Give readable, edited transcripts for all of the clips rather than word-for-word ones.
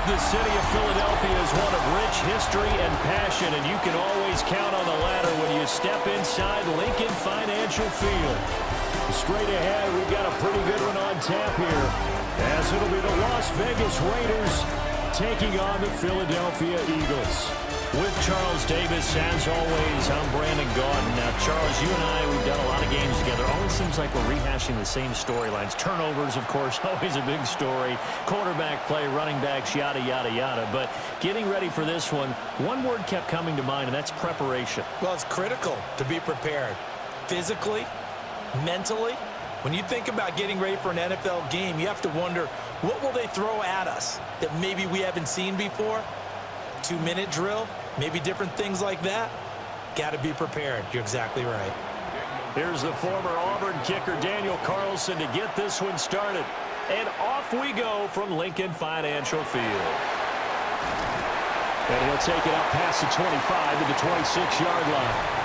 The city of Philadelphia is one of rich history and passion, and you can always count on the ladder when you step inside Lincoln Financial Field. Straight ahead, we've got a pretty good one on tap here, as it'll be the Las Vegas Raiders taking on the Philadelphia Eagles. With Charles Davis, as always, I'm Brandon Gaudin. Now, Charles, you and I, we've done a lot of games together. Always seems like we're rehashing the same storylines. Turnovers, of course, always a big story. Quarterback play, running backs, yada, yada, yada. But getting ready for this one word kept coming to mind, and that's preparation. Well, it's critical to be prepared. Physically, mentally. When you think about getting ready for an NFL game, you have to wonder, what will they throw at us that maybe we haven't seen before? 2-minute drill, maybe different things like that. Got to be prepared. You're exactly right. Here's the former Auburn kicker, Daniel Carlson, to get this one started. And off we go from Lincoln Financial Field. And he'll take it up past the 25 to the 26-yard line.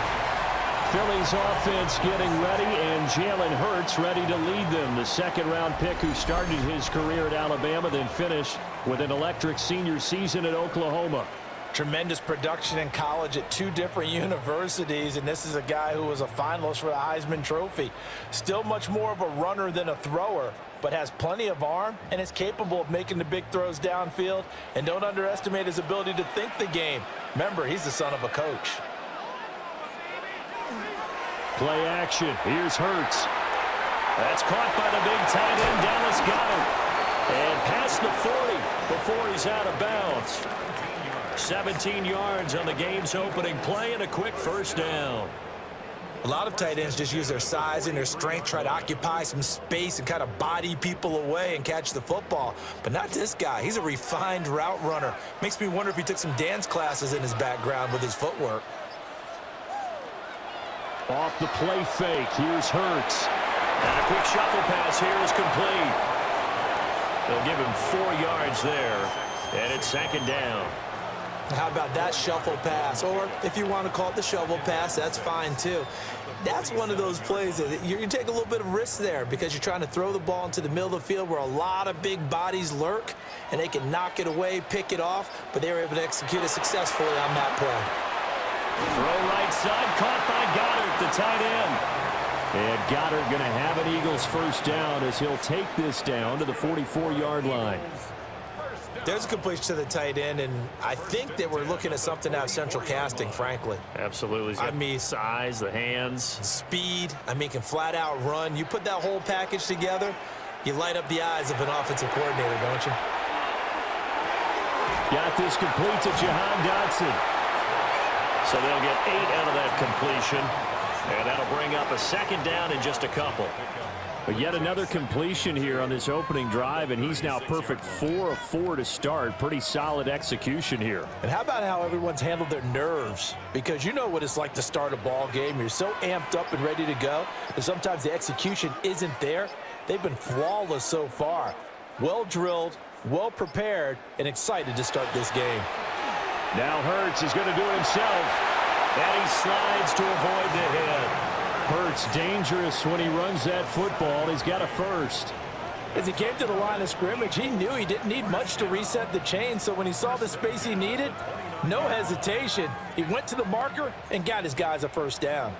Philly's offense getting ready, and Jalen Hurts ready to lead them. The second-round pick who started his career at Alabama, then finished with an electric senior season at Oklahoma. Tremendous production in college at 2 different universities, and this is a guy who was a finalist for the Heisman Trophy. Still much more of a runner than a thrower, but has plenty of arm and is capable of making the big throws downfield. And don't underestimate his ability to think the game. Remember, he's the son of a coach. Play action. Here's Hurts. That's caught by the big tight end, Dallas Goedert. And past the 40 before he's out of bounds. 17 yards on the game's opening play and a quick first down. A lot of tight ends just use their size and their strength, try to occupy some space and kind of body people away and catch the football. But not this guy. He's a refined route runner. Makes me wonder if he took some dance classes in his background with his footwork. Off the play fake, here's Hurts. And a quick shuffle pass here is complete. They'll give him 4 yards there, and it's second down. How about that shuffle pass? Or if you want to call it the shovel pass, that's fine too. That's one of those plays that you take a little bit of risk there because you're trying to throw the ball into the middle of the field where a lot of big bodies lurk, and they can knock it away, pick it off, but they were able to execute it successfully on that play. Throw right side, caught by Goddard, the tight end. And Goddard going to have an Eagles first down as he'll take this down to the 44-yard line. There's a completion to the tight end, and I think that we're looking at something out of central casting, frankly. Absolutely. I mean, size, the hands. Speed. I mean, can flat out run. You put that whole package together, you light up the eyes of an offensive coordinator, don't you? Got this complete to Jahan Dotson. So they'll get 8 out of that completion, and that'll bring up a second down in just a couple. But yet another completion here on this opening drive, and he's now perfect 4 of 4 to start. Pretty solid execution here. And how about how everyone's handled their nerves? Because you know what it's like to start a ball game. You're so amped up and ready to go, and sometimes the execution isn't there. They've been flawless so far. Well drilled, well prepared, and excited to start this game. Now Hurts is going to do it himself, and he slides to avoid the hit. Hurts dangerous when he runs that football. He's got a first. As he came to the line of scrimmage, he knew he didn't need much to reset the chain, so when he saw the space he needed, no hesitation. He went to the marker and got his guys a first down.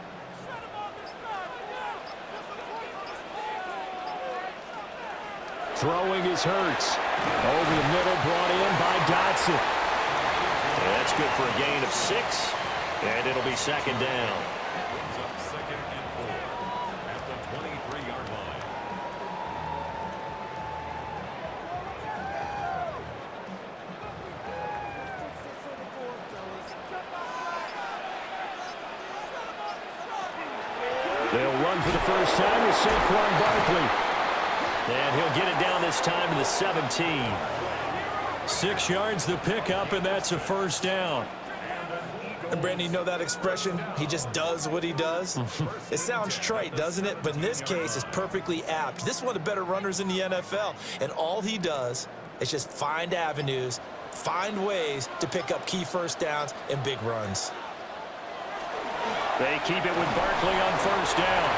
Throwing is Hurts. Over the middle, brought in by Dotson. That's good for a gain of 6, and it'll be second down. Second and 4 at the 23-yard line. They'll run for the first time with Saquon Barkley. And he'll get it down this time to the 17. 6 yards the pickup, and that's a first down. And Brandon, you know that expression? He just does what he does. It sounds trite, doesn't it? But in this case, it's perfectly apt. This is one of the better runners in the NFL, and all he does is just find avenues, find ways to pick up key first downs and big runs. They keep it with Barkley on first down.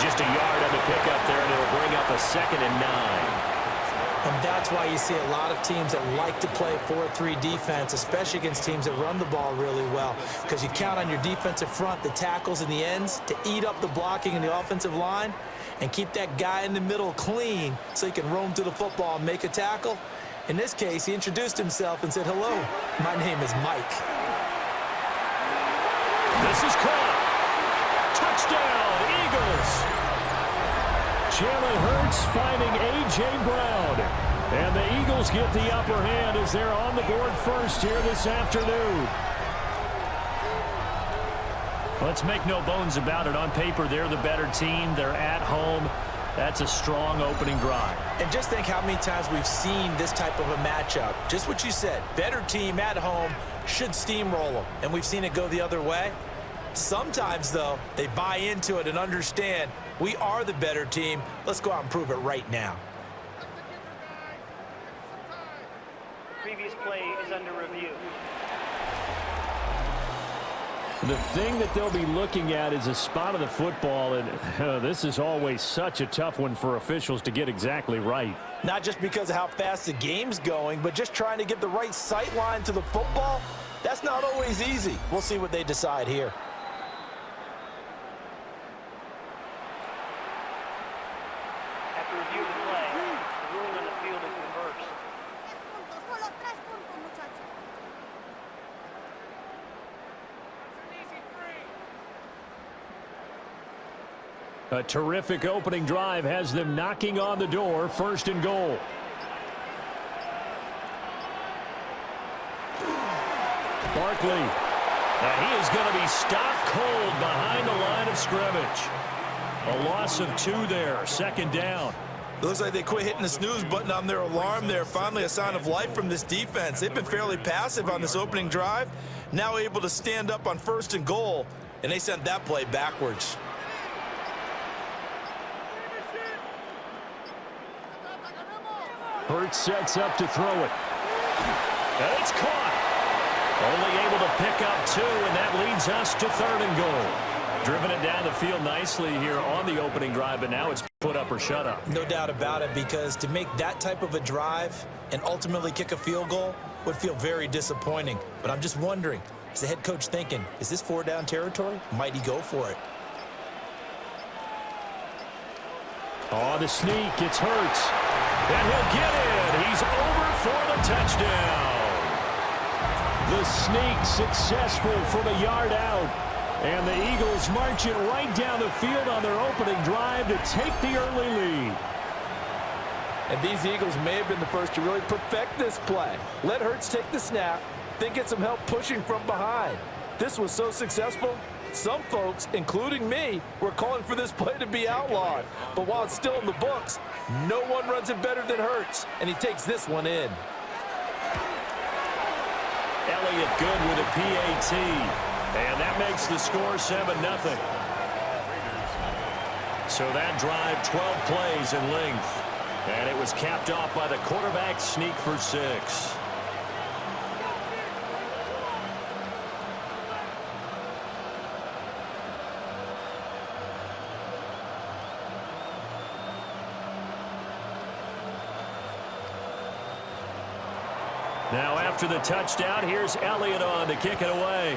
Just a yard on the pickup there, and it'll bring up a 2nd and 9. And that's why you see a lot of teams that like to play 4-3 defense, especially against teams that run the ball really well, because you count on your defensive front, the tackles and the ends, to eat up the blocking in the offensive line and keep that guy in the middle clean so he can roam to the football and make a tackle. In this case, he introduced himself and said, "Hello, my name is Mike." This is caught. Touchdown, Eagles. Jalen Hurts finding A.J. Brown. And the Eagles get the upper hand as they're on the board first here this afternoon. Let's make no bones about it. On paper, they're the better team. They're at home. That's a strong opening drive. And just think how many times we've seen this type of a matchup. Just what you said, better team at home should steamroll them. And we've seen it go the other way. Sometimes, though, they buy into it and understand we are the better team. Let's go out and prove it right now. Previous play is under review. The thing that they'll be looking at is a spot of the football, and this is always such a tough one for officials to get exactly right. Not just because of how fast the game's going, but just trying to get the right sight line to the football. That's not always easy. We'll see what they decide here. After review of the play, the ruling on the field is reversed. A terrific opening drive has them knocking on the door, 1st and goal. Barkley. And he is going to be stopped cold behind the line of scrimmage. A loss of 2 there, 2nd down. It looks like they quit hitting the snooze button on their alarm there. Finally a sign of life from this defense. They've been fairly passive on this opening drive. Now able to stand up on 1st and goal, and they sent that play backwards. Hurts sets up to throw it. And it's caught. Only able to pick up 2, and that leads us to 3rd and goal. Driven it down the field nicely here on the opening drive, but now it's put up or shut up. No doubt about it, because to make that type of a drive and ultimately kick a field goal would feel very disappointing. But I'm just wondering, is the head coach thinking, is this 4-down territory? Might he go for it? Oh, the sneak, it's Hurts. And he'll get in. He's over for the touchdown. The sneak successful from a yard out. And the Eagles march it right down the field on their opening drive to take the early lead. And these Eagles may have been the first to really perfect this play. Let Hurts take the snap, then get some help pushing from behind. This was so successful, some folks, including me, were calling for this play to be outlawed. But while it's still in the books, no one runs it better than Hurts, and he takes this one in. Elliott good with a PAT. And that makes the score 7-0. So that drive, 12 plays in length. And it was capped off by the quarterback sneak for 6. Now after the touchdown, here's Elliott on to kick it away.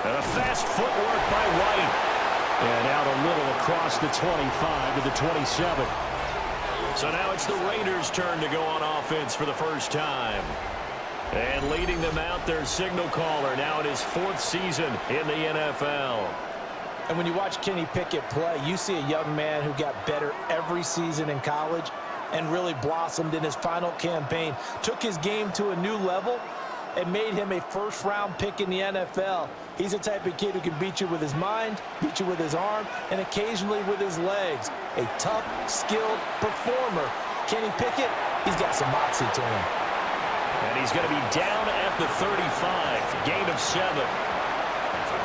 And a fast footwork by White. And out a little across the 25 to the 27. So now it's the Raiders' turn to go on offense for the first time. And leading them out, their signal caller now in his 4th season in the NFL. And when you watch Kenny Pickett play, you see a young man who got better every season in college and really blossomed in his final campaign. Took his game to a new level and made him a first-round pick in the NFL. He's the type of kid who can beat you with his mind, beat you with his arm, and occasionally with his legs. A tough, skilled performer. Kenny Pickett, he's got some moxie to him. And he's going to be down at the 35, gain of 7.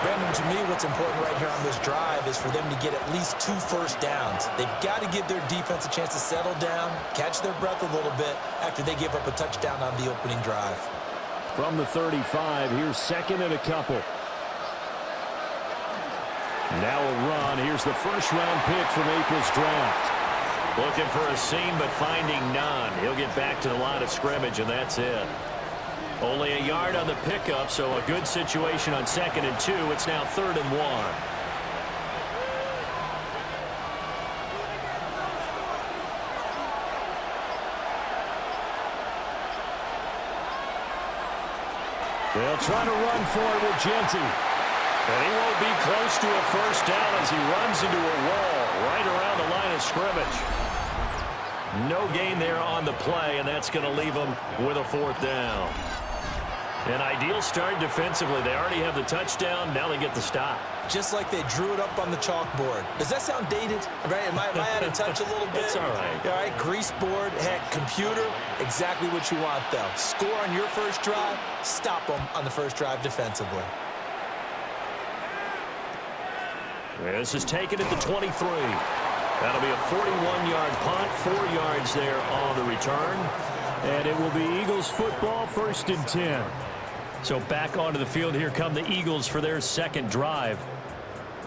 Brandon, to me, what's important right here on this drive is for them to get at least 2 first downs. They've got to give their defense a chance to settle down, catch their breath a little bit after they give up a touchdown on the opening drive. From the 35, here's 2nd and a couple. Now a run. Here's the first-round pick from April's draft. Looking for a seam, but finding none. He'll get back to the line of scrimmage, and that's it. Only a yard on the pickup, so a good situation on 2nd and 2. It's now 3rd and 1. They'll try to run for it with Genty. And he won't be close to a first down as he runs into a wall right around the line of scrimmage. No gain there on the play, and that's going to leave them with a 4th down. An ideal start defensively. They already have the touchdown. Now they get the stop. Just like they drew it up on the chalkboard. Does that sound dated? Right? Am I out of touch a little bit? It's all right. All right, grease board, heck, computer, exactly what you want, though. Score on your first drive, stop them on the first drive defensively. This is taken at the 23. That'll be a 41-yard punt, 4 yards there on the return. And it will be Eagles football, 1st and 10. So back onto the field, here come the Eagles for their second drive.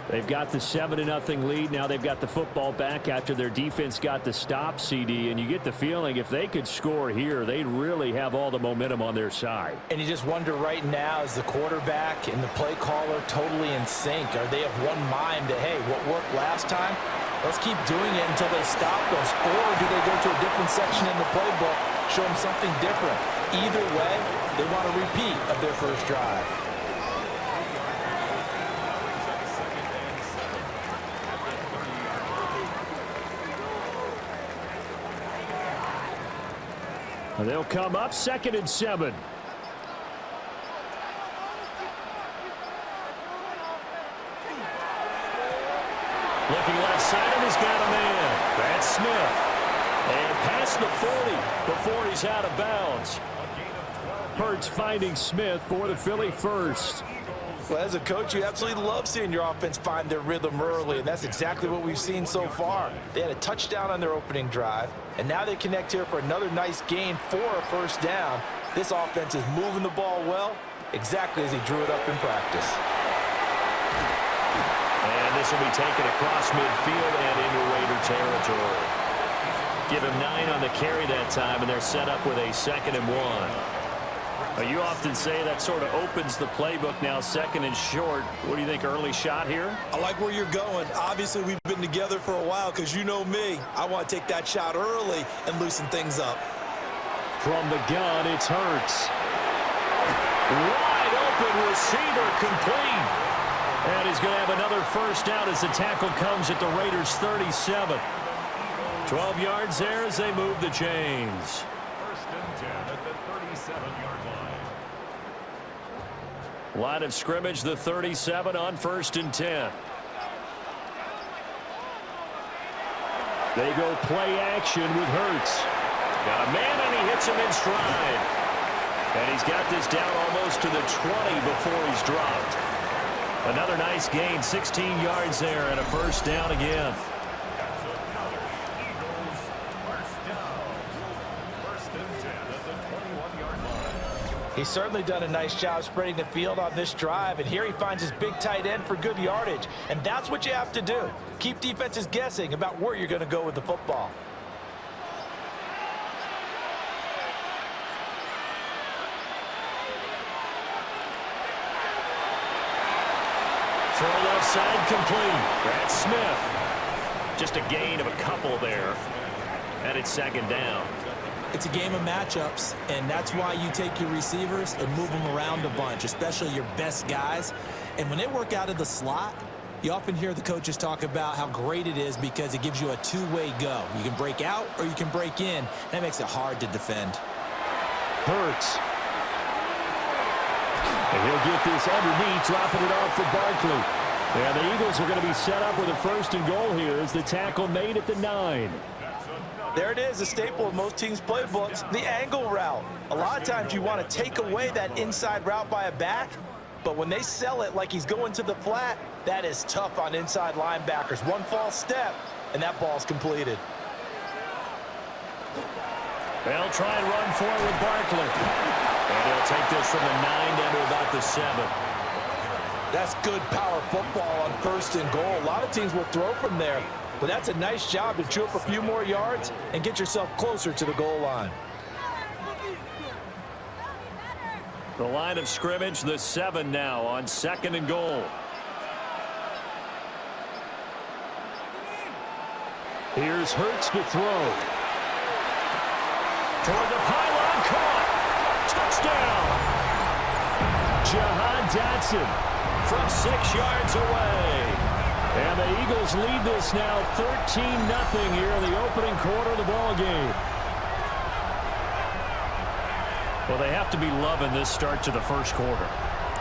They've got the 7-0 lead. Now they've got the football back after their defense got the stop, CD. And you get the feeling if they could score here, they'd really have all the momentum on their side. And you just wonder right now, is the quarterback and the play caller totally in sync? Are they of one mind that, hey, what worked last time, let's keep doing it until they stop us? Or do they go to a different section in the playbook, show them something different? Either way, they want a repeat of their first drive. They'll come up 2nd and 7. Looking left side, and he's got a man. That's Smith. And past the 40 before he's out of bounds. Hurts finding Smith for the Philly first. Well, as a coach, you absolutely love seeing your offense find their rhythm early, and that's exactly what we've seen so far. They had a touchdown on their opening drive, and now they connect here for another nice gain for a first down. This offense is moving the ball well, exactly as he drew it up in practice. And this will be taken across midfield and into Raider territory. Give him 9 on the carry that time, and they're set up with a 2nd and 1. You often say that sort of opens the playbook now, 2nd and short. What do you think, early shot here? I like where you're going. Obviously, we've been together for a while because you know me. I want to take that shot early and loosen things up. From the gun, it's Hurts. Wide open receiver complete. And he's going to have another first down as the tackle comes at the Raiders' 37. 12 yards there as they move the chains. 1st and 10 at the 37-yard line. Line of scrimmage, the 37 on 1st and 10. They go play action with Hurts. Got a man, and he hits him in stride. And he's got this down almost to the 20 before he's dropped. Another nice gain, 16 yards there, and a first down again. He's certainly done a nice job spreading the field on this drive, and here he finds his big tight end for good yardage. And that's what you have to do. Keep defenses guessing about where you're going to go with the football. Throw left side complete. That's Smith. Just a gain of a couple there. And it's 2nd down. It's a game of matchups, and that's why you take your receivers and move them around a bunch, especially your best guys. And when they work out of the slot, you often hear the coaches talk about how great it is because it gives you a two-way go. You can break out or you can break in. That makes it hard to defend. Hurts. And he'll get this underneath, dropping it off for Barkley. And the Eagles are going to be set up with a 1st and goal here as the tackle made at the 9. There it is, a staple of most teams' playbooks, the angle route. A lot of times you want to take away that inside route by a back, but when they sell it like he's going to the flat, that is tough on inside linebackers. One false step, and that ball's completed. They'll try and run for it with Barkley. And he'll take this from the 9 down to about the 7. That's good power football on 1st and goal. A lot of teams will throw from there, but that's a nice job to chew up a few more yards and get yourself closer to the goal line. The line of scrimmage, the 7 now on 2nd and goal. Here's Hurts to throw. Toward the pylon, caught. Touchdown. Jahan Dotson from 6 yards away. And the Eagles lead this now 13-0 here in the opening quarter of the ball game. Well, they have to be loving this start to the first quarter.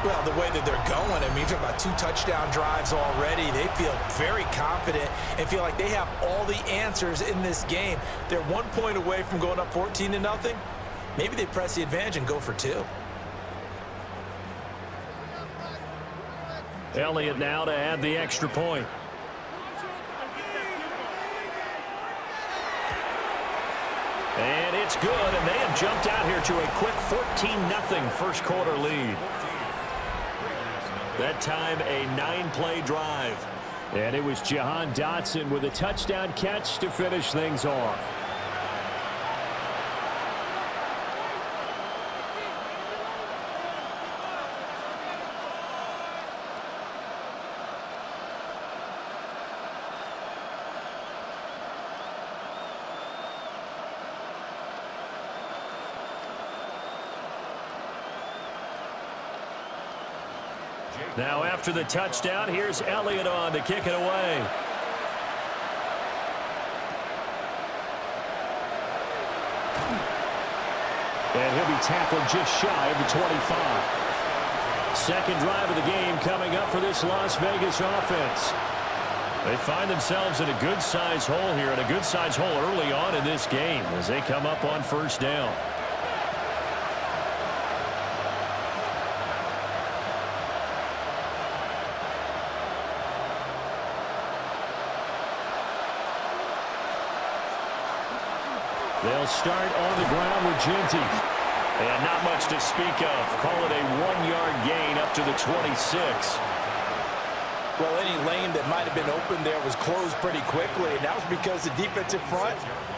Well, the way that they're going, I mean, you're talking about 2 touchdown drives already. They feel very confident and feel like they have all the answers in this game. They're 1 point away from going up 14-0. Maybe they press the advantage and go for 2. Elliott now to add the extra point. And it's good, and they have jumped out here to a quick 14-0 first quarter lead. That time a 9-play drive. And it was Jahan Dotson with a touchdown catch to finish things off. Now after the touchdown, here's Elliott on to kick it away. And he'll be tackled just shy of the 25. Second drive of the game coming up for this Las Vegas offense. They find themselves in a good-sized hole here, and a good-sized hole early on in this game as they come up on first down. They'll start on the ground with Ginty. And not much to speak of. Call it a 1-yard gain up to the 26. Well, any lane that might have been open there was closed pretty quickly, and that was because the defensive front,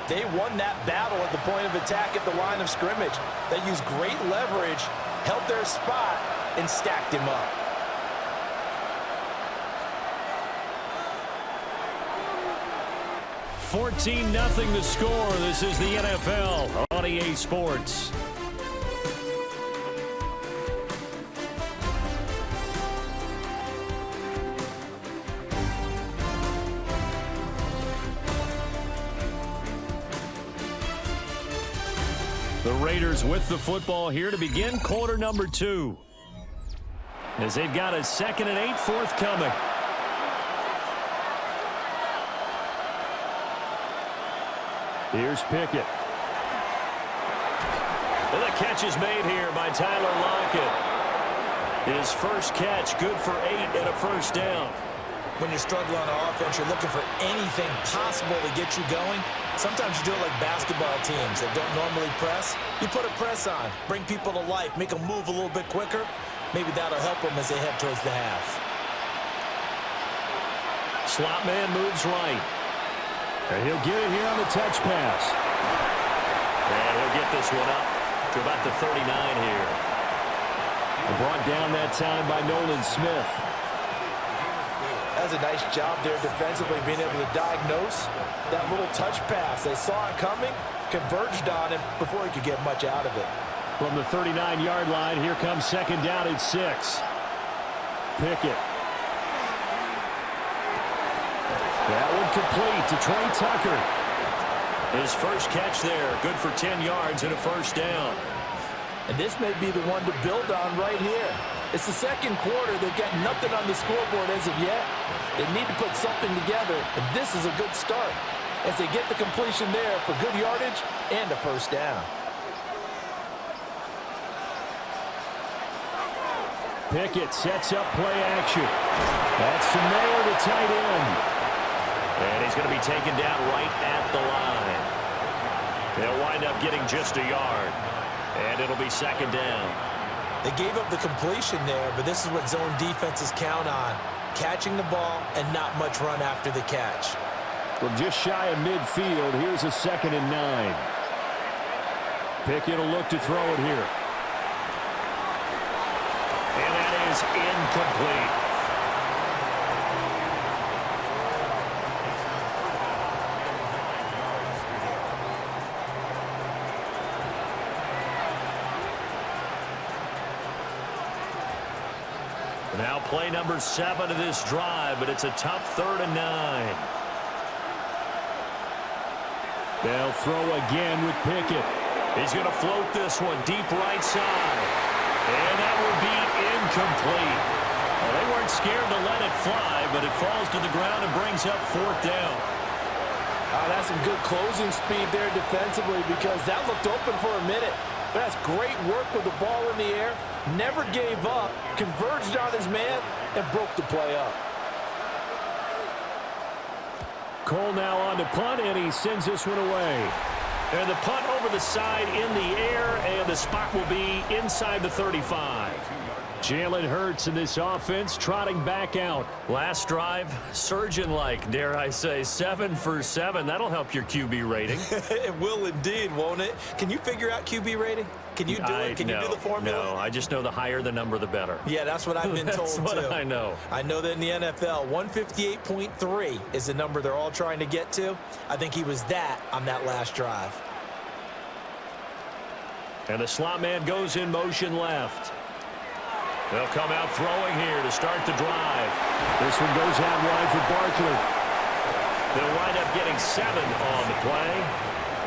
they won that battle at the point of attack at the line of scrimmage. They used great leverage, held their spot, and stacked him up. $14-0 the score. This is the NFL on EA Sports. The Raiders with the football here to begin quarter number 2. As they've got a 2nd and 8 forthcoming. Here's Pickett. And the catch is made here by Tyler Lockett. His first catch, good for 8 and a first down. When you're struggling on offense, you're looking for anything possible to get you going. Sometimes you do it like basketball teams that don't normally press. You put a press on, bring people to life, make them move a little bit quicker. Maybe that'll help them as they head towards the half. Slot man moves right. And he'll get it here on the touch pass. And he'll get this one up to about the 39 here. And brought down that time by Nolan Smith. That was a nice job there defensively, being able to diagnose that little touch pass. They saw it coming, converged on him before he could get much out of it. From the 39-yard line, here comes second down at 6. Pickett. That one complete to Trey Tucker. His first catch there, good for 10 yards and a first down. And this may be the one to build on right here. It's the second quarter. They've got nothing on the scoreboard as of yet. They need to put something together, and this is a good start as they get the completion there for good yardage and a first down. Pickett sets up play action. That's Samir, the tight end. And he's going to be taken down right at the line. They'll wind up getting just a yard. And it'll be second down. They gave up the completion there, but this is what zone defenses count on. Catching the ball and not much run after the catch. From just shy of midfield, here's a 2nd and 9. Pickett will look to throw it here. And that is incomplete. Now play number 7 of this drive, but it's a tough 3rd and 9. They'll throw again with Pickett. He's going to float this one deep right side. And that will be incomplete. Well, they weren't scared to let it fly, but it falls to the ground and brings up 4th down. That's some good closing speed there defensively because that looked open for a minute. But that's great work with the ball in the air. Never gave up, converged on his man, and broke the play up. Cole now on to punt, and he sends this one away. And the punt over the side in the air, and the spot will be inside the 35. Jalen Hurts in this offense trotting back out. Last drive, surgeon-like, dare I say, 7 for 7. That'll help your QB rating. It will indeed, won't it? Can you figure out QB rating? Can you do it? Can you do the formula? No, I just know the higher the number, the better. Yeah, that's what I've been told, That's what I know. I know that in the NFL, 158.3 is the number they're all trying to get to. I think he was that on that last drive. And the slot man goes in motion left. They'll come out throwing here to start the drive. This one goes out wide for Barkley. They'll wind up getting 7 on the play,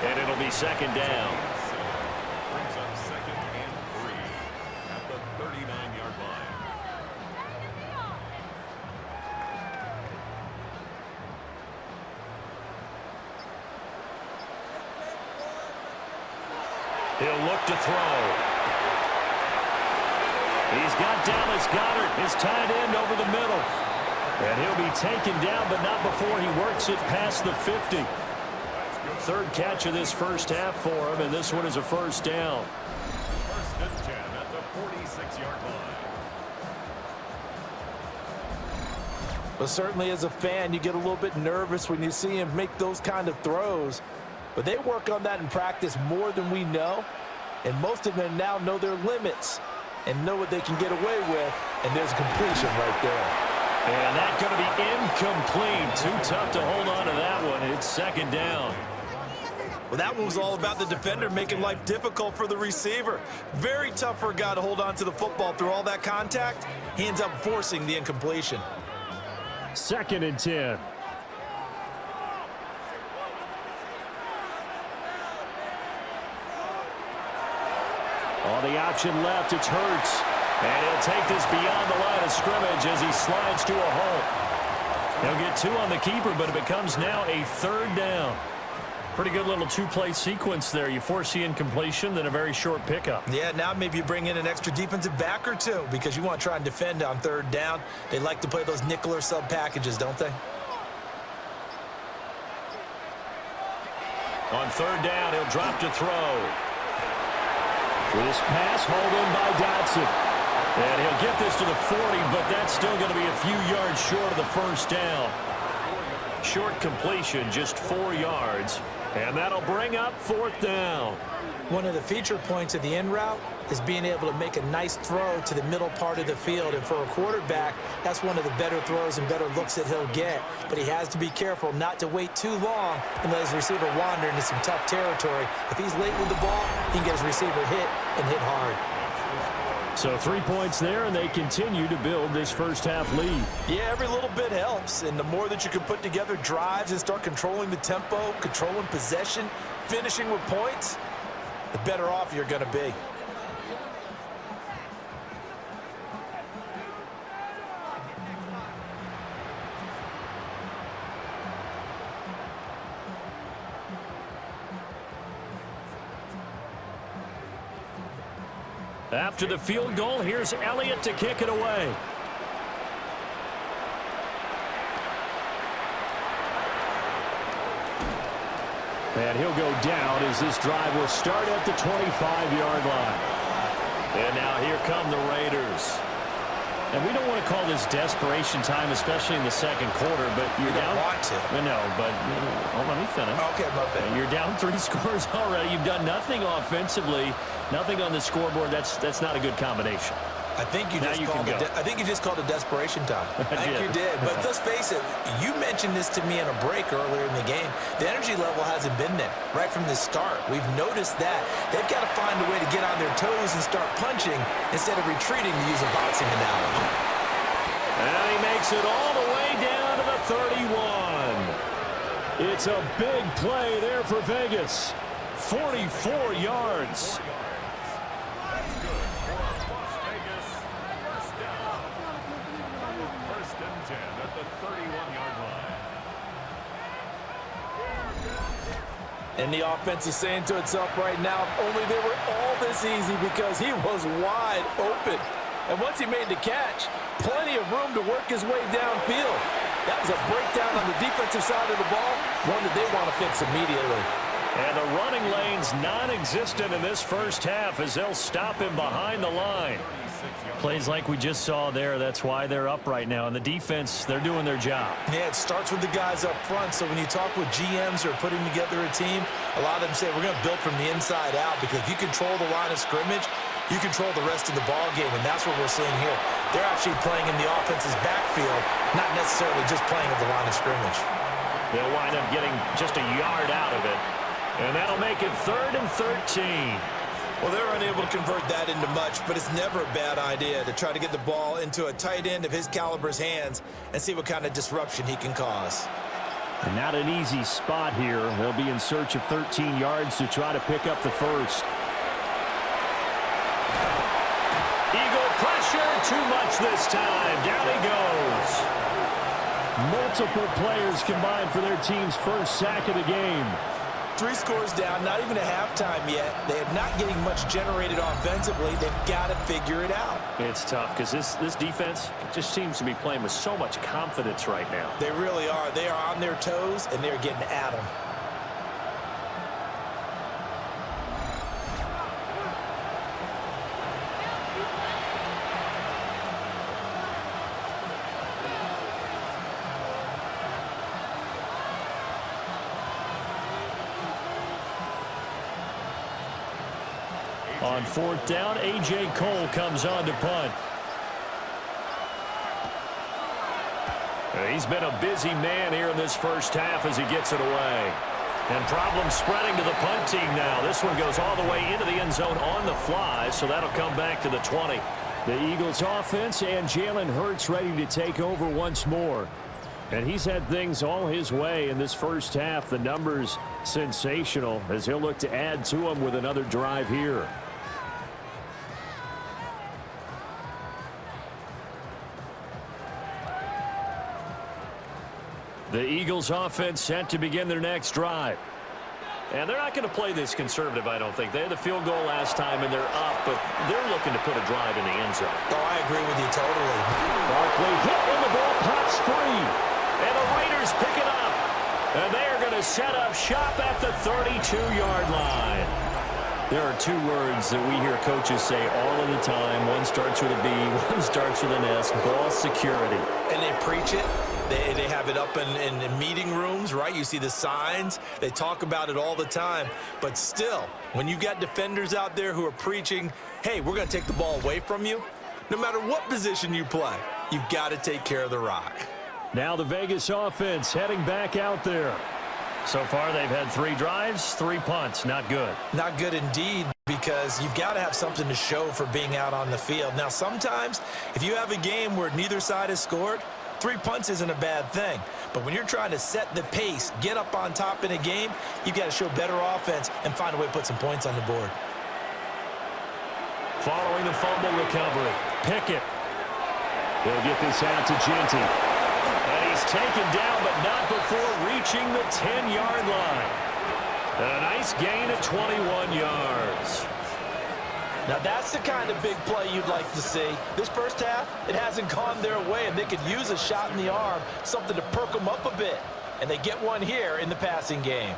and it'll be 2nd down. Brings up 2nd and 3 at the 39-yard line. He'll look to throw. He's got Dallas Goedert, his tight end, over the middle. And he'll be taken down, but not before he works it past the 50. 3rd catch of this first half for him, and this one is a 1st down. 1st and 10 at the 46-yard line. But certainly as a fan, you get a little bit nervous when you see him make those kind of throws. But they work on that in practice more than we know. And most of them now know their limits and know what they can get away with. And there's a completion right there. And that's going to be incomplete. Too tough to hold on to that one. It's 2nd down. Well, that one was all about the defender making life difficult for the receiver. Very tough for a guy to hold on to the football through all that contact. He ends up forcing the incompletion. 2nd and 10. On the option left, it's Hurts. And he'll take this beyond the line of scrimmage as he slides to a halt. He'll get 2 on the keeper, but it becomes now a 3rd down. Pretty good little 2-play sequence there. You force the incompletion, then a very short pickup. Yeah, now maybe you bring in an extra defensive back or 2 because you want to try and defend on 3rd down. They like to play those nickel or sub packages, don't they? On 3rd down, he'll drop to throw. With his pass hauled in by Dotson. And he'll get this to the 40, but that's still going to be a few yards short of the 1st down. Short completion, just 4 yards. And that'll bring up 4th down. One of the feature points of the in route is being able to make a nice throw to the middle part of the field. And for a quarterback, that's one of the better throws and better looks that he'll get. But he has to be careful not to wait too long and let his receiver wander into some tough territory. If he's late with the ball, he can get his receiver hit and hit hard. So 3 points there, and they continue to build this first half lead. Yeah, every little bit helps. And the more that you can put together drives and start controlling the tempo, controlling possession, finishing with points, the better off you're going to be. After the field goal, here's Elliott to kick it away. And he'll go down as this drive will start at the 25-yard line. And now here come the Raiders. And we don't want to call this desperation time, especially in the second quarter, but you're down. You don't want to. No, but let me finish. Okay, my bad. You're down 3 scores already. You've done nothing offensively, nothing on the scoreboard. That's not a good combination. I think you just called it desperation time. I think you did. But let's face it, you mentioned this to me in a break earlier in the game. The energy level hasn't been there right from the start. We've noticed that. They've got to find a way to get on their toes and start punching instead of retreating, to use a boxing analogy. And he makes it all the way down to the 31. It's a big play there for Vegas. 44 yards. And the offense is saying to itself right now, only they were all this easy because he was wide open. And once he made the catch, plenty of room to work his way downfield. That was a breakdown on the defensive side of the ball, one that they want to fix immediately. And the running lane's non-existent in this first half as they'll stop him behind the line. Plays like we just saw there, that's why they're up right now. And the defense, they're doing their job. Yeah, it starts with the guys up front. So when you talk with GMs who are putting together a team, a lot of them say we're going to build from the inside out, because if you control the line of scrimmage, you control the rest of the ball game, and that's what we're seeing here. They're actually playing in the offense's backfield, not necessarily just playing at the line of scrimmage. They'll wind up getting just a yard out of it. And that'll make it 3rd and 13. Well, they're unable to convert that into much, but it's never a bad idea to try to get the ball into a tight end of his caliber's hands and see what kind of disruption he can cause. And not an easy spot here. They'll be in search of 13 yards to try to pick up the first. Eagle pressure, too much this time. Down he goes. Multiple players combined for their team's first sack of the game. 3 scores down, not even a halftime yet. They're not getting much generated offensively. They've got to figure it out. It's tough because this defense just seems to be playing with so much confidence right now. They really are. They are on their toes, and they're getting at them. On 4th down, A.J. Cole comes on to punt. He's been a busy man here in this first half as he gets it away. And problems spreading to the punt team now. This one goes all the way into the end zone on the fly, so that'll come back to the 20. The Eagles offense and Jalen Hurts ready to take over once more. And he's had things all his way in this first half. The numbers sensational as he'll look to add to them with another drive here. The Eagles offense set to begin their next drive. And they're not going to play this conservative, I don't think. They had the field goal last time, and they're up, but they're looking to put a drive in the end zone. Oh, I agree with you totally. Barkley hit when the ball pops free. And the Raiders pick it up. And they are going to set up shop at the 32-yard line. There are 2 words that we hear coaches say all of the time. One starts with a B, one starts with an S, ball security. And they preach it. They have it up in meeting rooms, right? You see the signs. They talk about it all the time. But still, when you've got defenders out there who are preaching, hey, we're going to take the ball away from you, no matter what position you play, you've got to take care of the rock. Now the Vegas offense heading back out there. So far, they've had 3 drives, 3 punts. Not good. Not good indeed, because you've got to have something to show for being out on the field. Now, sometimes, if you have a game where neither side has scored, 3 punts isn't a bad thing. But when you're trying to set the pace, get up on top in a game, you've got to show better offense and find a way to put some points on the board. Following the fumble recovery, Pickett. They'll get this out to Genty. And he's taken down, but not before reaching the 10-yard line. A nice gain of 21 yards. Now, that's the kind of big play you'd like to see. This first half, it hasn't gone their way, and they could use a shot in the arm, something to perk them up a bit. And they get one here in the passing game.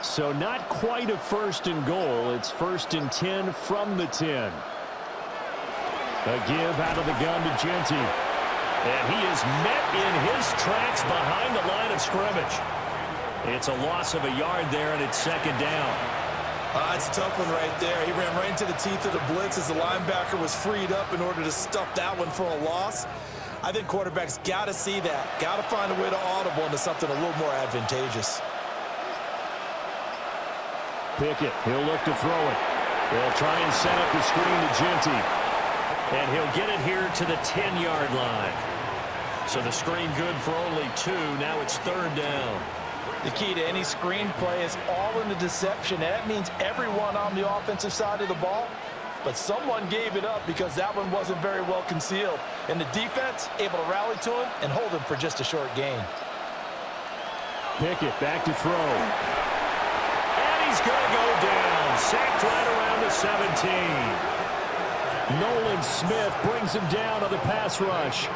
So not quite a 1st and goal. It's 1st and 10 from the 10. A give out of the gun to Genty. And he is met in his tracks behind the line of scrimmage. It's a loss of a yard there, and it's second down. It's a tough one right there. He ran right into the teeth of the blitz as the linebacker was freed up in order to stuff that one for a loss. I think quarterbacks got to see that. Got to find a way to audible into something a little more advantageous. Pickett, he'll look to throw it. They'll try and set up the screen to Genty. And he'll get it here to the 10-yard line. So the screen good for only 2. Now it's third down. The key to any screen play is all in the deception. That means everyone on the offensive side of the ball. But someone gave it up because that one wasn't very well concealed. And the defense able to rally to him and hold him for just a short gain. Pickett back to throw. And he's going to go down. Sacked right around the 17. Nolan Smith brings him down on the pass rush.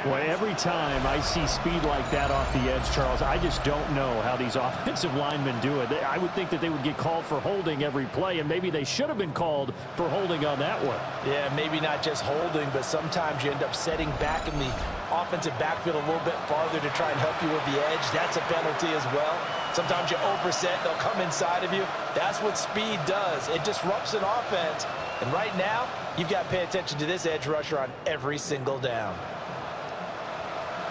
Boy, every time I see speed like that off the edge, Charles, I just don't know how these offensive linemen do it. I would think that they would get called for holding every play, and maybe they should have been called for holding on that one. Yeah, maybe not just holding, but sometimes you end up setting back in the offensive backfield a little bit farther to try and help you with the edge. That's a penalty as well. Sometimes you overset, they'll come inside of you. That's what speed does. It disrupts an offense. And right now, you've got to pay attention to this edge rusher on every single down.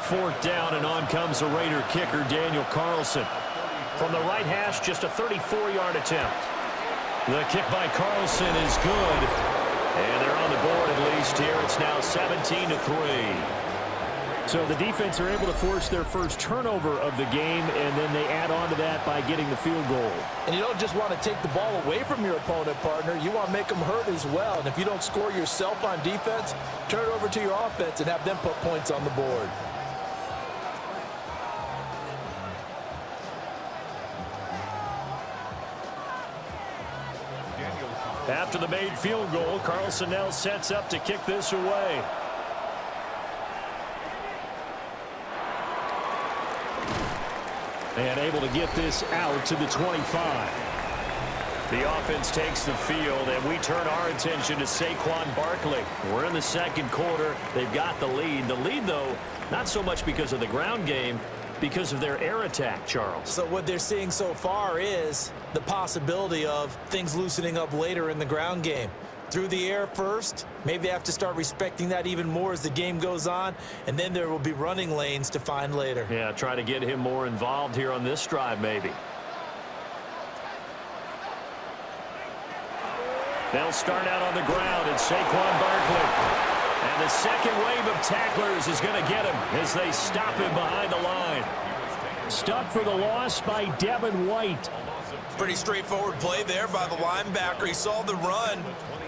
Fourth down, and on comes the Raider kicker, Daniel Carlson. From the right hash, just a 34-yard attempt. The kick by Carlson is good. And they're on the board at least here. It's now 17-3. So the defense are able to force their first turnover of the game, and then they add on to that by getting the field goal. And you don't just want to take the ball away from your opponent, partner. You want to make them hurt as well. And if you don't score yourself on defense, turn it over to your offense and have them put points on the board. After the made field goal, Carlson now sets up to kick this away. And able to get this out to the 25. The offense takes the field, and we turn our attention to Saquon Barkley. We're in the second quarter. They've got the lead. The lead, though, not so much because of the ground game, because of their air attack, Charles. So what they're seeing so far is the possibility of things loosening up later in the ground game. Through the air first, maybe they have to start respecting that even more as the game goes on, and then there will be running lanes to find later. Yeah, try to get him more involved here on this drive, maybe. They'll start out on the ground, and Saquon Barkley. And the second wave of tacklers is going to get him as they stop him behind the line. Stuck for the loss by Devin White. Pretty straightforward play there by the linebacker. He saw the run,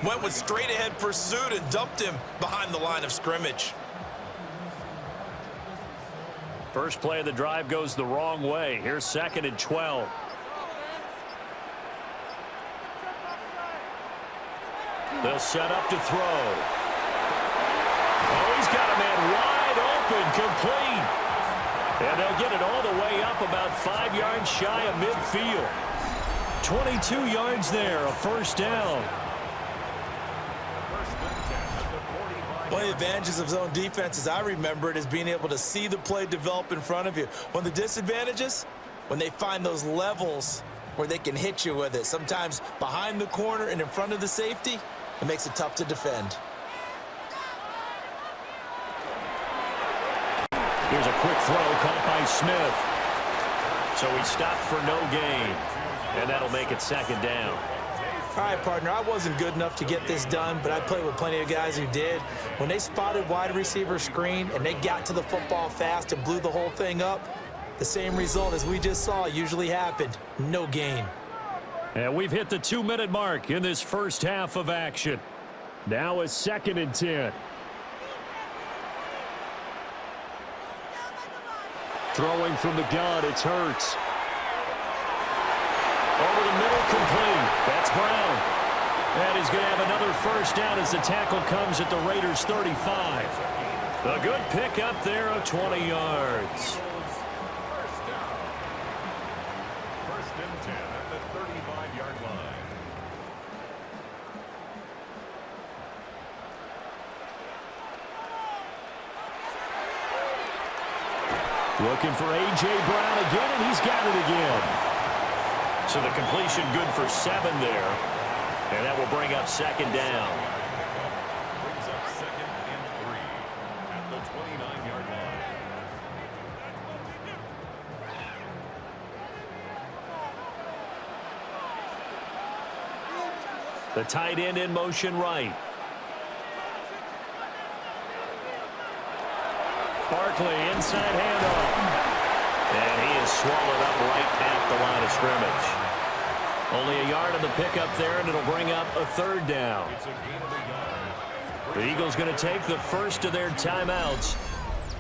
went with straight-ahead pursuit, and dumped him behind the line of scrimmage. First play of the drive goes the wrong way. Here's second and 12. They'll set up to throw. Oh, he's got a man wide open, complete. And they'll get it all the way up about 5 yards shy of midfield. 22 yards there, a first down. One of the advantages of zone defense, as I remember it, is being able to see the play develop in front of you. One of the disadvantages, when they find those levels where they can hit you with it. Sometimes behind the corner and in front of the safety, it makes it tough to defend. Here's a quick throw caught by Smith. So he stopped for no gain. And that'll make it second down. All right, partner, I wasn't good enough to get this done, but I played with plenty of guys who did. When they spotted wide receiver screen and they got to the football fast and blew the whole thing up, the same result as we just saw usually happened. No gain. And we've hit the 2-minute mark in this first half of action. Now a second and 10. Throwing from the gun, it's Hurts. Over the middle, complete. That's Brown. And he's going to have another first down as the tackle comes at the Raiders' 35. A good pick up there of 20 yards. First and 10 at the 35-yard line. Looking for A.J. Brown again, and he's got it again. So the completion good for 7 there. And that will bring up second down. Brings up second and 3 at the 29-yard line. The tight end in motion right. Barkley inside handoff. And he is swallowed up right at the line of scrimmage. Only a yard on the pickup there, and it'll bring up a third down. It's a gain of a yard. The Eagles going to take the first of their timeouts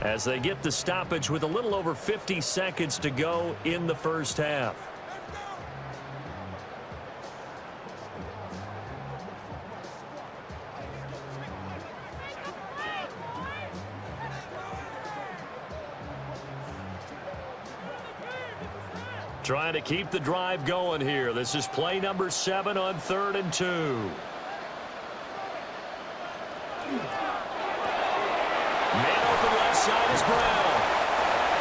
as they get the stoppage with a little over 50 seconds to go in the first half. Trying to keep the drive going here. This is play number 7 on 3rd and 2. Man open left side is Brown.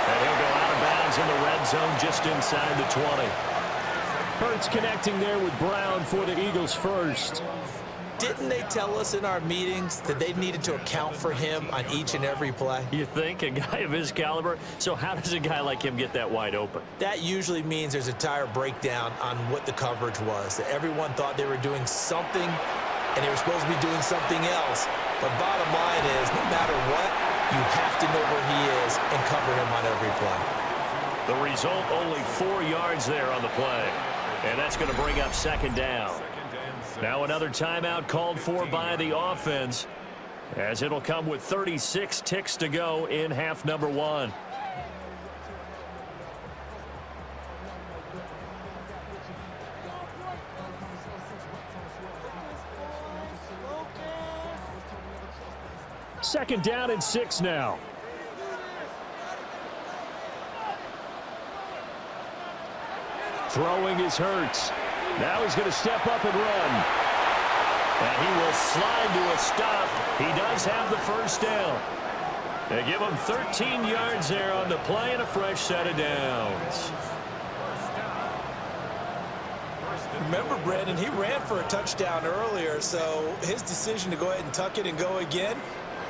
And he'll go out of bounds in the red zone just inside the 20. Hurts connecting there with Brown for the Eagles first. Didn't they tell us in our meetings that they needed to account for him on each and every play? You think? A guy of his caliber? So how does a guy like him get that wide open? That usually means there's a entire breakdown on what the coverage was. That everyone thought they were doing something, and they were supposed to be doing something else. But bottom line is, no matter what, you have to know where he is and cover him on every play. The result, only 4 yards there on the play. And that's going to bring up second down. Now another timeout called for by the offense, as it'll come with 36 ticks to go in half number 1. Second down and 6 now. Throwing is Hurts. Now he's going to step up and run. And he will slide to a stop. He does have the first down. They give him 13 yards there on the play and a fresh set of downs. Remember, Brandon, he ran for a touchdown earlier, so his decision to go ahead and tuck it and go again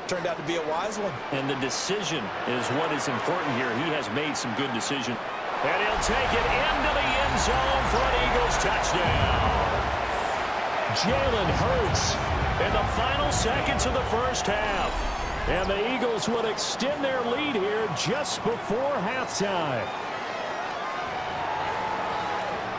turned out to be a wise one. And the decision is what is important here. He has made some good decisions. And he'll take it into the end zone for an Eagles touchdown. Jalen Hurts in the final seconds of the first half. And the Eagles would extend their lead here just before halftime.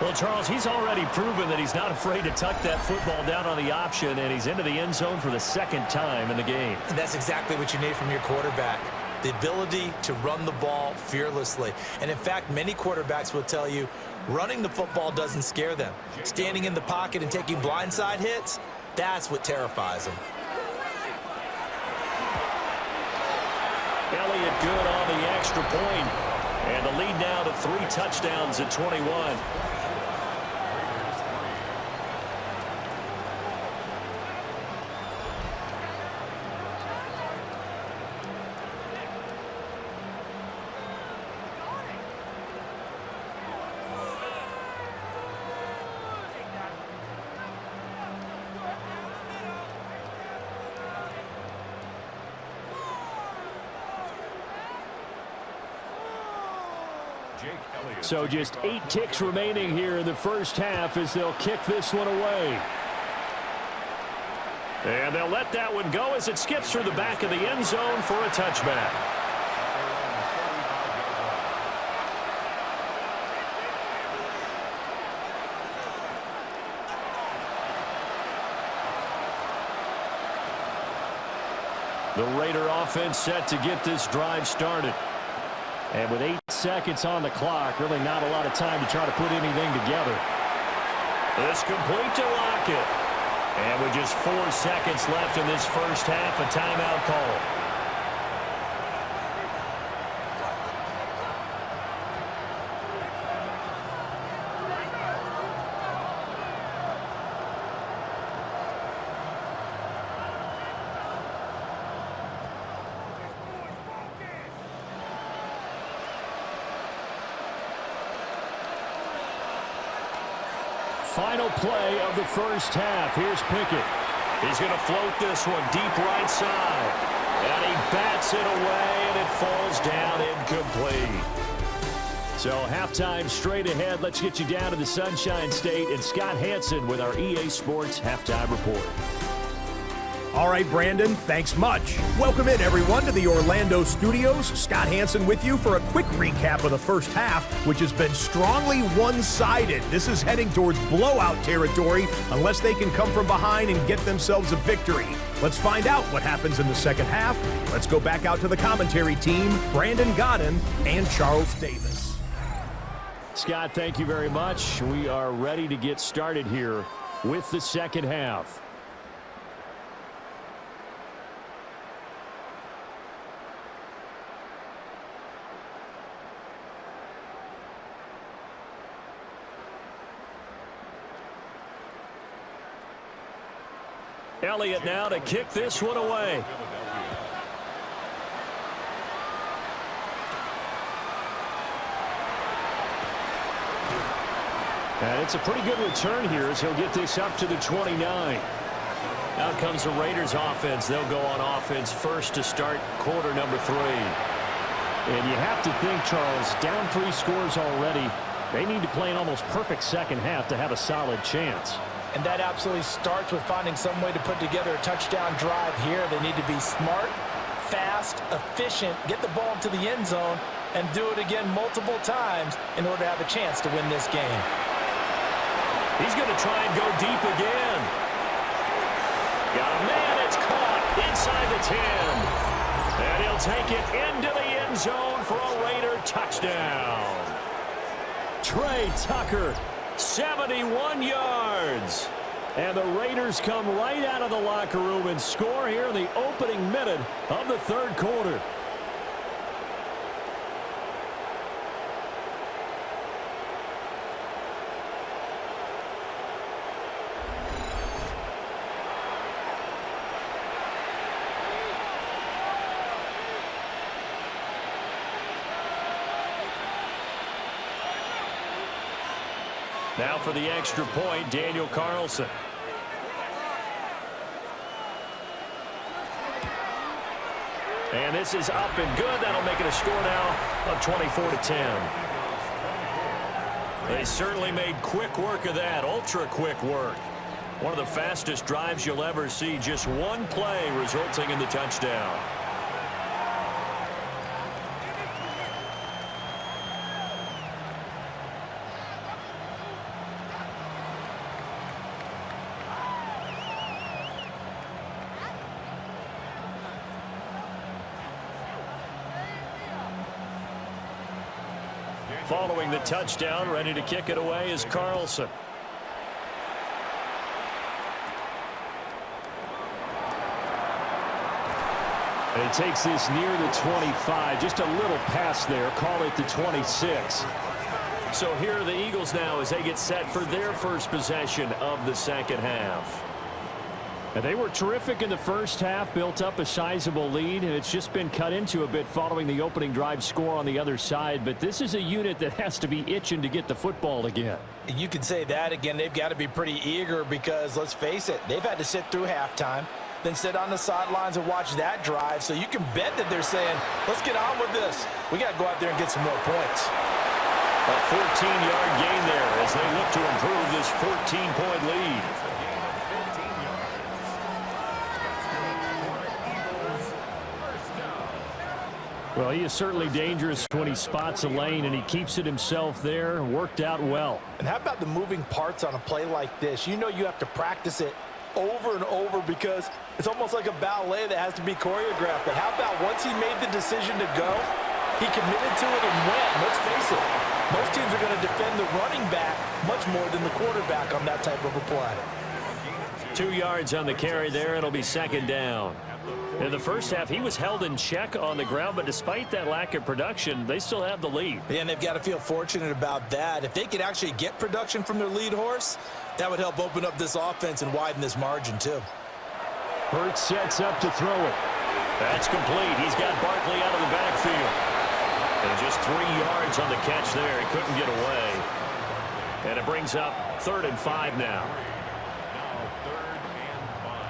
Well, Charles, he's already proven that he's not afraid to tuck that football down on the option, and he's into the end zone for the second time in the game. And that's exactly what you need from your quarterback. The ability to run the ball fearlessly. And in fact, many quarterbacks will tell you running the football doesn't scare them. Standing in the pocket and taking blindside hits, that's what terrifies them. Elliott good on the extra point. And the lead now to 3 touchdowns at 21. So just 8 ticks remaining here in the first half as they'll kick this one away. And they'll let that one go as it skips through the back of the end zone for a touchback. The Raider offense set to get this drive started. And with 8 seconds on the clock, really not a lot of time to try to put anything together. This complete to Lockett. And with just 4 seconds left in this first half, a timeout call. final play of the first half. Here's Pickett. He's going to float this one deep right side. And he bats it away, and it falls down incomplete. So halftime straight ahead. Let's get you down to the Sunshine State and Scott Hansen with our EA Sports Halftime Report. All right, Brandon, thanks much. Welcome in, everyone, to the Orlando studios. Scott Hansen with you for a quick recap of the first half, which has been strongly one-sided. This is heading towards blowout territory unless they can come from behind and get themselves a victory. Let's find out what happens in the second half. Let's go back out to the commentary team, Brandon Godden and Charles Davis. Scott, thank you very much. We are ready to get started here with the second half. Elliott now to kick this one away. And it's a pretty good return here as he'll get this up to the 29. Now comes the Raiders offense. They'll go on offense first to start quarter number 3. And you have to think, Charles, down 3 scores already. They need to play an almost perfect second half to have a solid chance. And that absolutely starts with finding some way to put together a touchdown drive here. They need to be smart, fast, efficient, get the ball into the end zone, and do it again multiple times in order to have a chance to win this game. He's going to try and go deep again. Got a man. It's caught inside the 10. And he'll take it into the end zone for a Raider touchdown. Trey Tucker, 71 yards. And the Raiders come right out of the locker room and score here in the opening minute of the third quarter. Now for the extra point, Daniel Carlson. And this is up and good. That'll make it a score now of 24-10. They certainly made quick work of that, ultra quick work. One of the fastest drives you'll ever see, just one play resulting in the touchdown. Following the touchdown, ready to kick it away is Carlson. And he takes this near the 25, just a little pass there, call it the 26. So here are the Eagles now as they get set for their first possession of the second half. And they were terrific in the first half, built up a sizable lead, and it's just been cut into a bit following the opening drive score on the other side. But this is a unit that has to be itching to get the football again. You can say that again. They've got to be pretty eager because, let's face it, they've had to sit through halftime, then sit on the sidelines and watch that drive. So you can bet that they're saying, let's get on with this. We got to go out there and get some more points. A 14-yard gain there as they look to improve this 14-point lead. Well, he is certainly dangerous when he spots a lane, and he keeps it himself there. Worked out well. And how about the moving parts on a play like this? You know you have to practice it over and over because it's almost like a ballet that has to be choreographed. But how about once he made the decision to go, he committed to it and went. Let's face it, most teams are going to defend the running back much more than the quarterback on that type of a play. 2 yards on the carry there. It'll be second down. In the first half, he was held in check on the ground, but despite that lack of production, they still have the lead. Yeah, and they've got to feel fortunate about that. If they could actually get production from their lead horse, that would help open up this offense and widen this margin, too. Hurts sets up to throw it. That's complete. He's got Barkley out of the backfield. And just 3 yards on the catch there. He couldn't get away. And it brings up 3rd and 5 now. Now 3rd and 5.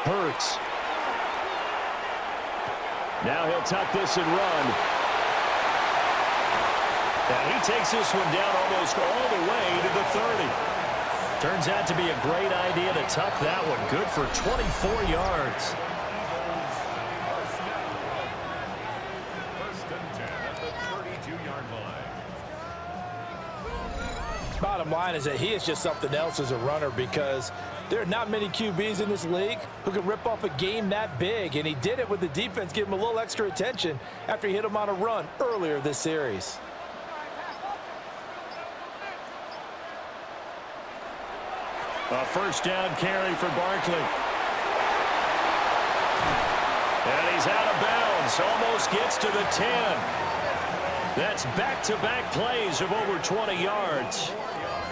Hurts. Now he'll tuck this and run. And he takes this one down almost all the way to the 30. Turns out to be a great idea to tuck that one. Good for 24 yards. First and 10 at the 32-yard line. Bottom line is that he is just something else as a runner because there are not many QBs in this league who can rip off a game that big, and he did it with the defense giving him a little extra attention after he hit him on a run earlier this series. A first down carry for Barkley. And he's out of bounds. Almost gets to the 10. That's back-to-back plays of over 20 yards.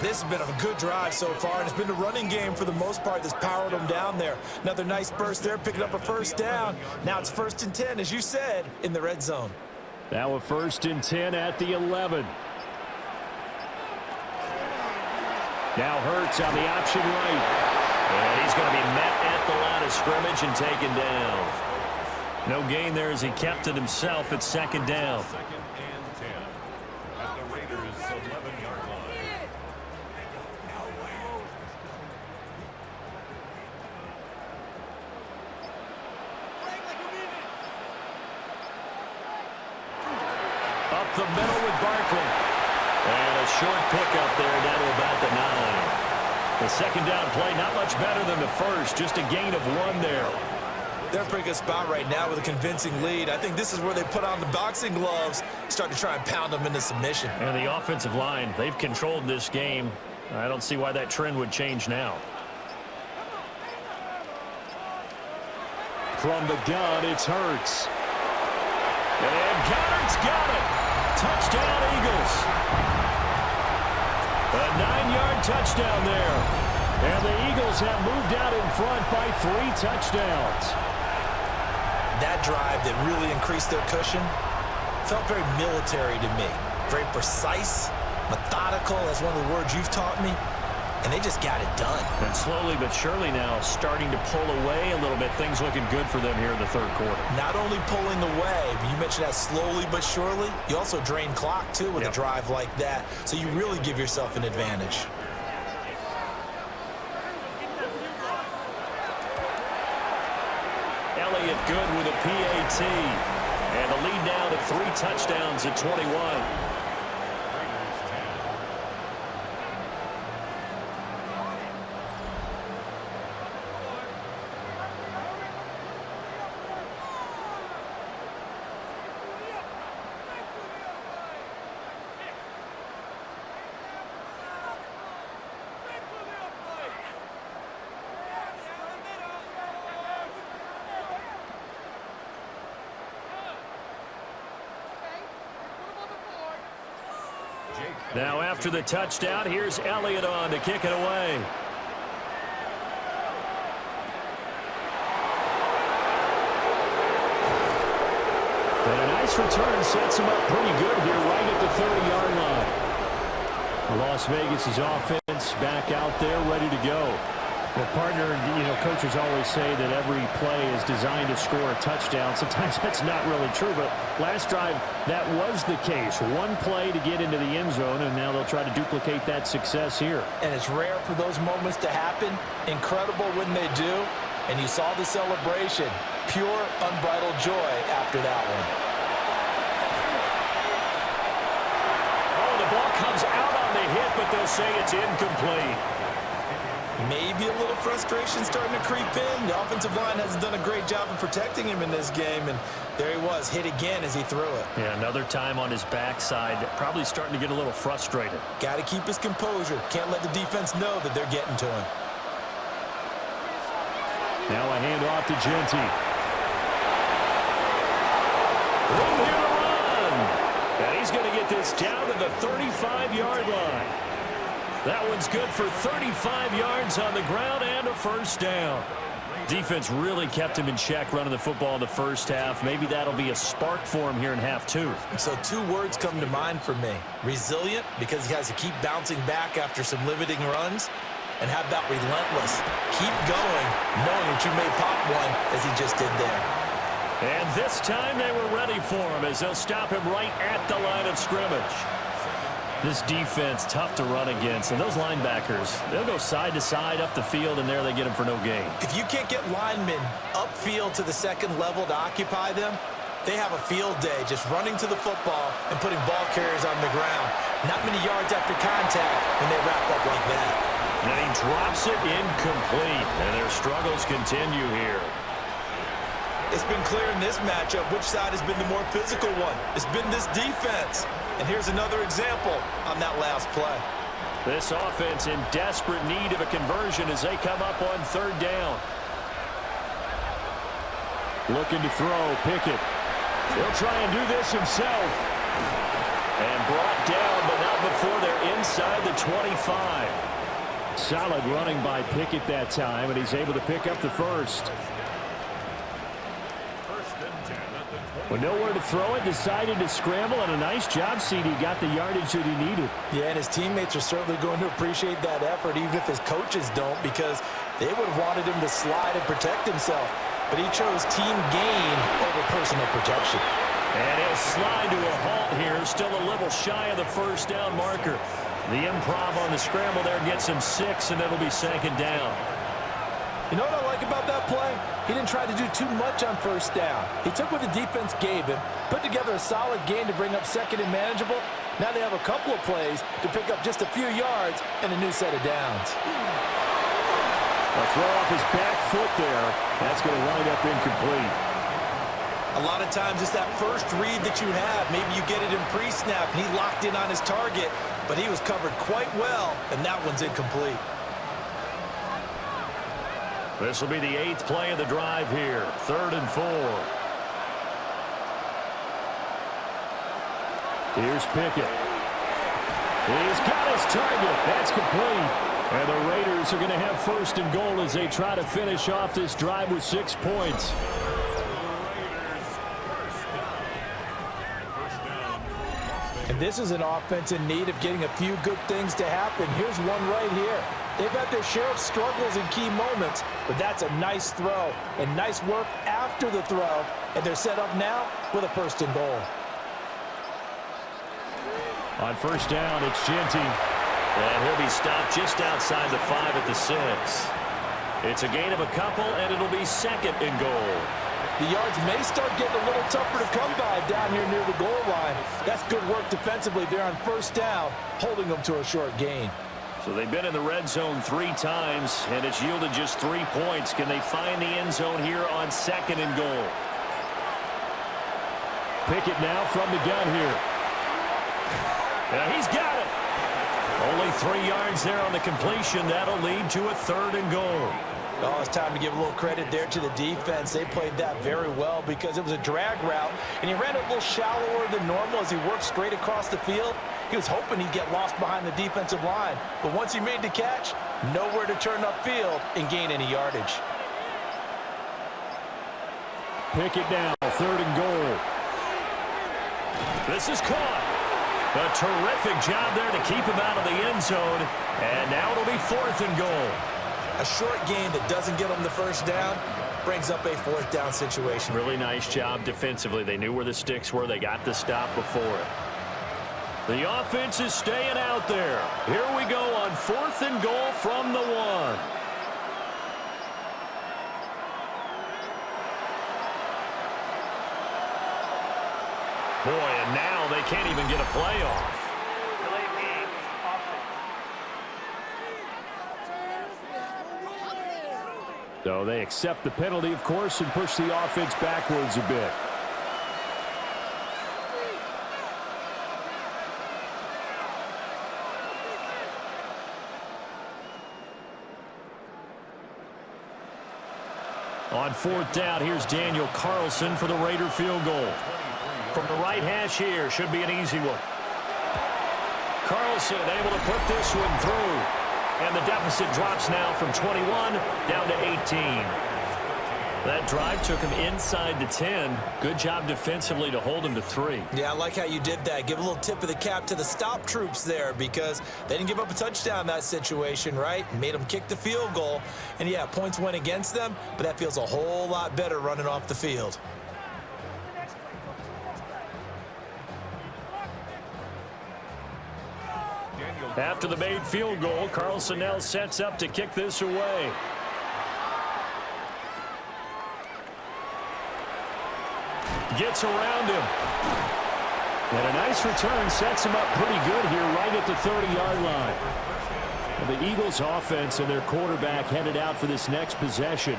This has been a good drive so far, and it's been the running game for the most part that's powered them down there. Another nice burst there, picking up a first down. Now it's 1st and 10, as you said, in the red zone. Now a 1st and 10 at the 11. Now Hurts on the option right. And he's going to be met at the line of scrimmage and taken down. No gain there as he kept it himself at 2nd down. 2nd and 10 at the Raiders' 11-yard line. Up the middle with Barkley. And a short pickup there down to about the 9. The 2nd down play, not much better than the first. Just a gain of 1 there. They're in a pretty good spot right now with a convincing lead. I think this is where they put on the boxing gloves, start to try and pound them into submission. And the offensive line, they've controlled this game. I don't see why that trend would change now. From the gun, it's Hurts. And Goddard's got it. Touchdown, Eagles. A 9-yard touchdown there. And the Eagles have moved out in front by 3 touchdowns. That drive that really increased their cushion felt very military to me. Very precise, methodical, that's one of the words you've taught me. And they just got it done. And slowly but surely now starting to pull away a little bit. Things looking good for them here in the 3rd quarter. Not only pulling away, but you mentioned that slowly but surely. You also drain clock, too, with a drive like that. So you really give yourself an advantage. Elliott good with a PAT. And the lead now to 3 touchdowns at 21. Now after the touchdown, here's Elliott on to kick it away. And a nice return sets him up pretty good here right at the 30-yard line. Las Vegas' offense back out there ready to go. Well, partner, coaches always say that every play is designed to score a touchdown. Sometimes that's not really true, but last drive, that was the case. One play to get into the end zone, and now they'll try to duplicate that success here. And it's rare for those moments to happen. Incredible when they do. And you saw the celebration. Pure, unbridled joy after that one. Oh, the ball comes out on the hit, but they'll say it's incomplete. Maybe a little frustration starting to creep in. The offensive line hasn't done a great job of protecting him in this game, and there he was, hit again as he threw it. Yeah, another time on his backside, probably starting to get a little frustrated. Got to keep his composure. Can't let the defense know that they're getting to him. Now a handoff to Genty. Room here to run. And he's going to get this down to the 35-yard line. That one's good for 35 yards on the ground and a first down. Defense really kept him in check running the football in the first half. Maybe that'll be a spark for him here in half two. So 2 words come to mind for me. Resilient, because he has to keep bouncing back after some limiting runs. And how about relentless? Keep going, knowing that you may pop one as he just did there. And this time they were ready for him as they'll stop him right at the line of scrimmage. This defense, tough to run against. And those linebackers, they'll go side to side up the field, and there they get him for no gain. If you can't get linemen upfield to the second level to occupy them, they have a field day just running to the football and putting ball carriers on the ground. Not many yards after contact when they wrap up like that. And he drops it incomplete, and their struggles continue here. It's been clear in this matchup which side has been the more physical one. It's been this defense. And here's another example on that last play. This offense in desperate need of a conversion as they come up on third down. Looking to throw, Pickett. He'll try and do this himself. And brought down, but not before they're inside the 25. Solid running by Pickett that time, and he's able to pick up the first. With nowhere to throw it, decided to scramble, and a nice job, CD. Got the yardage that he needed. Yeah, and his teammates are certainly going to appreciate that effort, even if his coaches don't, because they would have wanted him to slide and protect himself. But he chose team gain over personal protection. And he'll slide to a halt here, still a little shy of the first down marker. The improv on the scramble there gets him 6, and it'll be second down. You know what I like about that play? He didn't try to do too much on first down. He took what the defense gave him, put together a solid gain to bring up second and manageable. Now they have a couple of plays to pick up just a few yards and a new set of downs. A throw off his back foot there. That's going to wind up incomplete. A lot of times it's that first read that you have. Maybe you get it in pre-snap, and he locked in on his target, but he was covered quite well, and that one's incomplete. This will be the 8th play of the drive here. 3rd and 4. Here's Pickett. He's got his target. That's complete. And the Raiders are going to have 1st and goal as they try to finish off this drive with 6 points. And this is an offense in need of getting a few good things to happen. Here's one right here. They've had their share of struggles in key moments, but that's a nice throw and nice work after the throw. And they're set up now with a 1st and goal. On first down, it's Genty. And he'll be stopped just outside the 5 at the 6. It's a gain of a couple, and it'll be 2nd and goal. The yards may start getting a little tougher to come by down here near the goal line. That's good work defensively there on first down, holding them to a short gain. So they've been in the red zone 3 times, and it's yielded just 3 points. Can they find the end zone here on 2nd and goal? Pickett now from the gun here. Yeah, he's got it. Only 3 yards there on the completion. That'll lead to a 3rd and goal. Oh, it's time to give a little credit there to the defense. They played that very well because it was a drag route, and he ran it a little shallower than normal as he worked straight across the field. He was hoping he'd get lost behind the defensive line, but once he made the catch, nowhere to turn upfield and gain any yardage. Pickett now, 3rd and goal. This is caught. A terrific job there to keep him out of the end zone, and now it'll be 4th and goal. A short gain that doesn't get them the first down brings up a 4th down situation. Really nice job defensively. They knew where the sticks were. They got the stop before it. The offense is staying out there. Here we go on 4th and goal from the 1. Boy, and now they can't even get a play off. Delay of game, offense. So they accept the penalty, of course, and push the offense backwards a bit. On 4th down, here's Daniel Carlson for the Raider field goal. From the right hash here, should be an easy one. Carlson able to put this one through. And the deficit drops now from 21 down to 18. That drive took him inside the 10. Good job defensively to hold him to 3. Yeah, I like how you did that. Give a little tip of the cap to the stop troops there because they didn't give up a touchdown in that situation, right? Made them kick the field goal. And, yeah, points went against them, but that feels a whole lot better running off the field. After the made field goal, Carlson now sets up to kick this away. Gets around him. And a nice return sets him up pretty good here right at the 30-yard line. Well, the Eagles offense and their quarterback headed out for this next possession.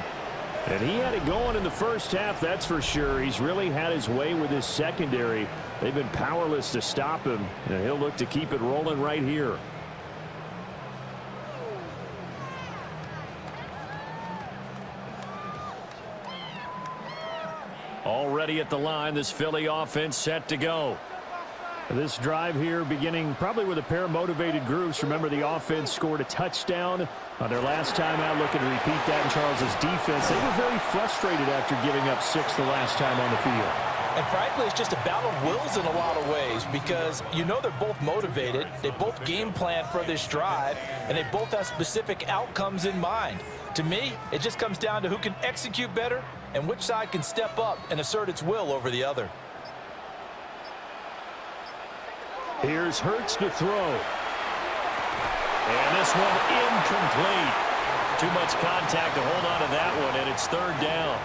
And he had it going in the first half, that's for sure. He's really had his way with his secondary. They've been powerless to stop him. And he'll look to keep it rolling right here. Already at the line, this Philly offense set to go. This drive here beginning probably with a pair of motivated groups. Remember, the offense scored a touchdown on their last time out, looking to repeat that in Charles's defense. They were very frustrated after giving up 6 the last time on the field. And frankly, it's just a battle of wills in a lot of ways because you know they're both motivated, they both game plan for this drive, and they both have specific outcomes in mind. To me, it just comes down to who can execute better and which side can step up and assert its will over the other. Here's Hurts to throw. And this one incomplete. Too much contact to hold on to that one, and it's 3rd down.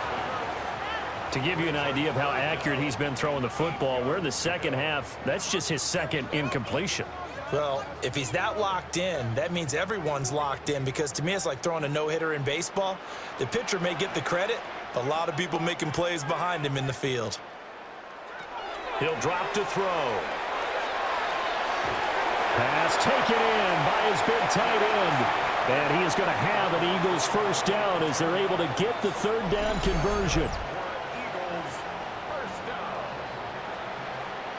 To give you an idea of how accurate he's been throwing the football, we're in the second half. That's just his 2nd incompletion. Well, if he's that locked in, that means everyone's locked in because to me it's like throwing a no-hitter in baseball. The pitcher may get the credit, a lot of people making plays behind him in the field. He'll drop to throw. Pass taken in by his big tight end. And he is going to have an Eagles 1st down as they're able to get the 3rd down conversion. Eagles first down.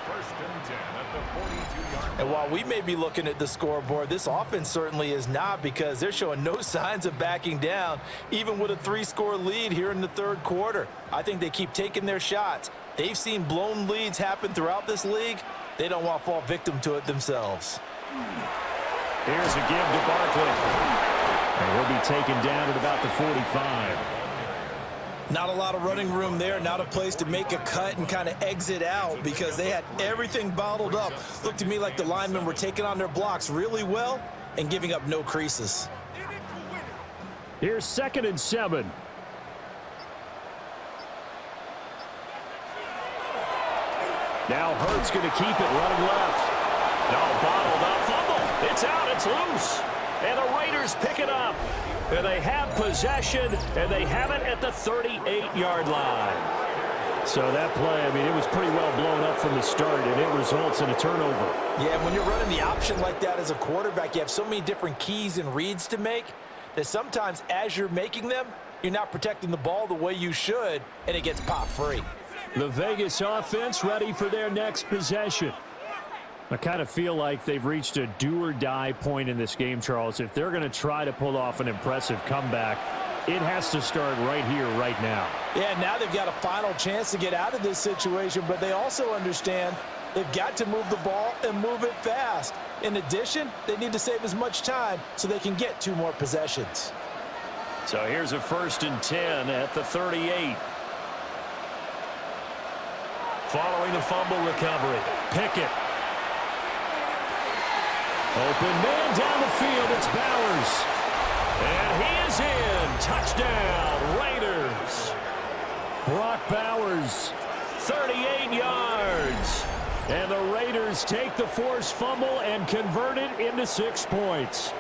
1st and 10 at the 42-yard line. And while we may be looking at the scoreboard, this offense certainly is not because they're showing no signs of backing down, even with a 3-score lead here in the 3rd quarter. I think they keep taking their shots. They've seen blown leads happen throughout this league. They don't want to fall victim to it themselves. Here's a give to Barkley. And he'll be taken down at about the 45. Not a lot of running room there, not a place to make a cut and kind of exit out because they had everything bottled up. Looked to me like the linemen were taking on their blocks really well and giving up no creases. Here's 2nd and 7. Now Hurts going to keep it running left. No, bottled up, fumble. It's out, it's loose. And the Raiders pick it up. And they have possession, and they have it at the 38-yard line. So that play, I mean, it was pretty well blown up from the start, and it results in a turnover. Yeah, when you're running the option like that as a quarterback, you have so many different keys and reads to make that sometimes as you're making them, you're not protecting the ball the way you should, and it gets pop free. The Vegas offense ready for their next possession. I kind of feel like they've reached a do-or-die point in this game, Charles. If they're going to try to pull off an impressive comeback, it has to start right here, right now. Yeah, now they've got a final chance to get out of this situation, but they also understand they've got to move the ball and move it fast. In addition, they need to save as much time so they can get 2 more possessions. So here's a 1st and 10 at the 38. Following the fumble recovery, Pickett. Open man down the field, it's Bowers. And he is in. Touchdown, Raiders. Brock Bowers, 38 yards. And the Raiders take the forced fumble and convert it into 6 points.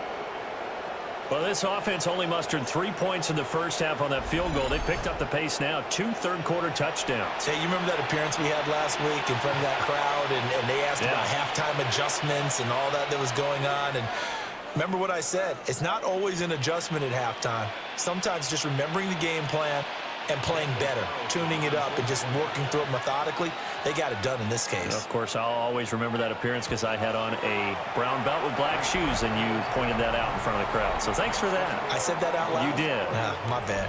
Well, this offense only mustered 3 points in the first half on that field goal. They picked up the pace now, 2 third-quarter touchdowns. Hey, you remember that appearance we had last week in front of that crowd, and they asked about halftime adjustments and all that was going on, and remember what I said, it's not always an adjustment at halftime. Sometimes just remembering the game plan and playing better, tuning it up and just working through it methodically, They got it done in this case. Of course, I'll always remember that appearance because I had on a brown belt with black shoes, and you pointed that out in front of the crowd. So thanks for that. I said that out loud? You did. My bad.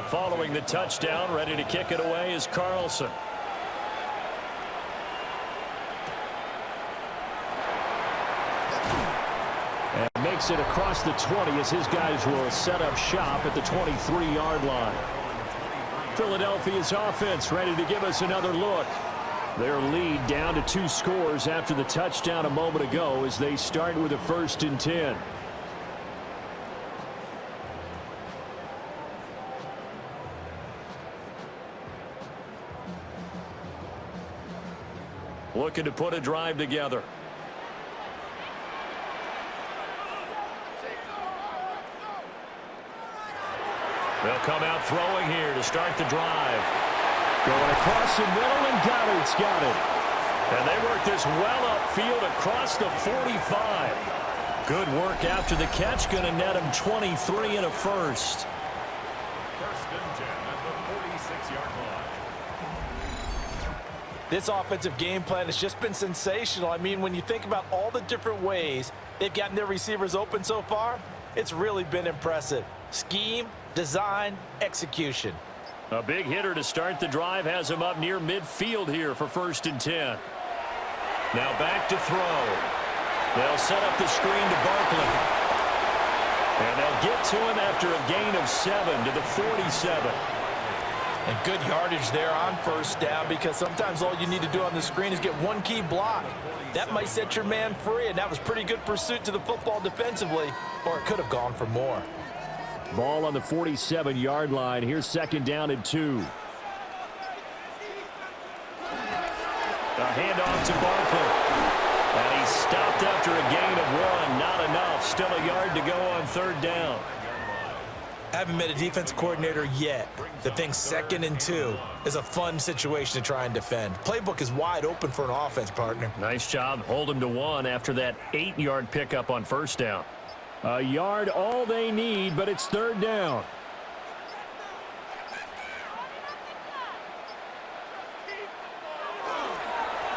Following the touchdown, ready to kick it away is Carlson. And makes it across the 20 as his guys will set up shop at the 23-yard line. Philadelphia's offense ready to give us another look. Their lead down to 2 scores after the touchdown a moment ago as they start with a 1st and 10. Looking to put a drive together. They'll come out throwing here to start the drive. Going across the middle, and Goddard's got it. And they work this well upfield across the 45. Good work after the catch. Going to net him 23 and a first. 1st and 10 at the 46-yard line. This offensive game plan has just been sensational. I mean, when you think about all the different ways they've gotten their receivers open so far, it's really been impressive. Scheme, design, execution. A big hitter to start the drive has him up near midfield here for 1st and 10. Now back to throw. They'll set up the screen to Barkley. And they'll get to him after a gain of 7 to the 47. And good yardage there on 1st down, because sometimes all you need to do on the screen is get one key block. That might set your man free, and that was pretty good pursuit to the football defensively, or it could have gone for more. Ball on the 47-yard line. Here's 2nd down and 2. A handoff to Barkley. And he's stopped after a gain of 1. Not enough. Still a yard to go on 3rd down. I haven't met a defense coordinator yet that thinks 2nd and 2 is a fun situation to try and defend. Playbook is wide open for an offense, partner. Nice job. Hold him to 1 after that 8-yard pickup on 1st down. A yard all they need, but it's 3rd down.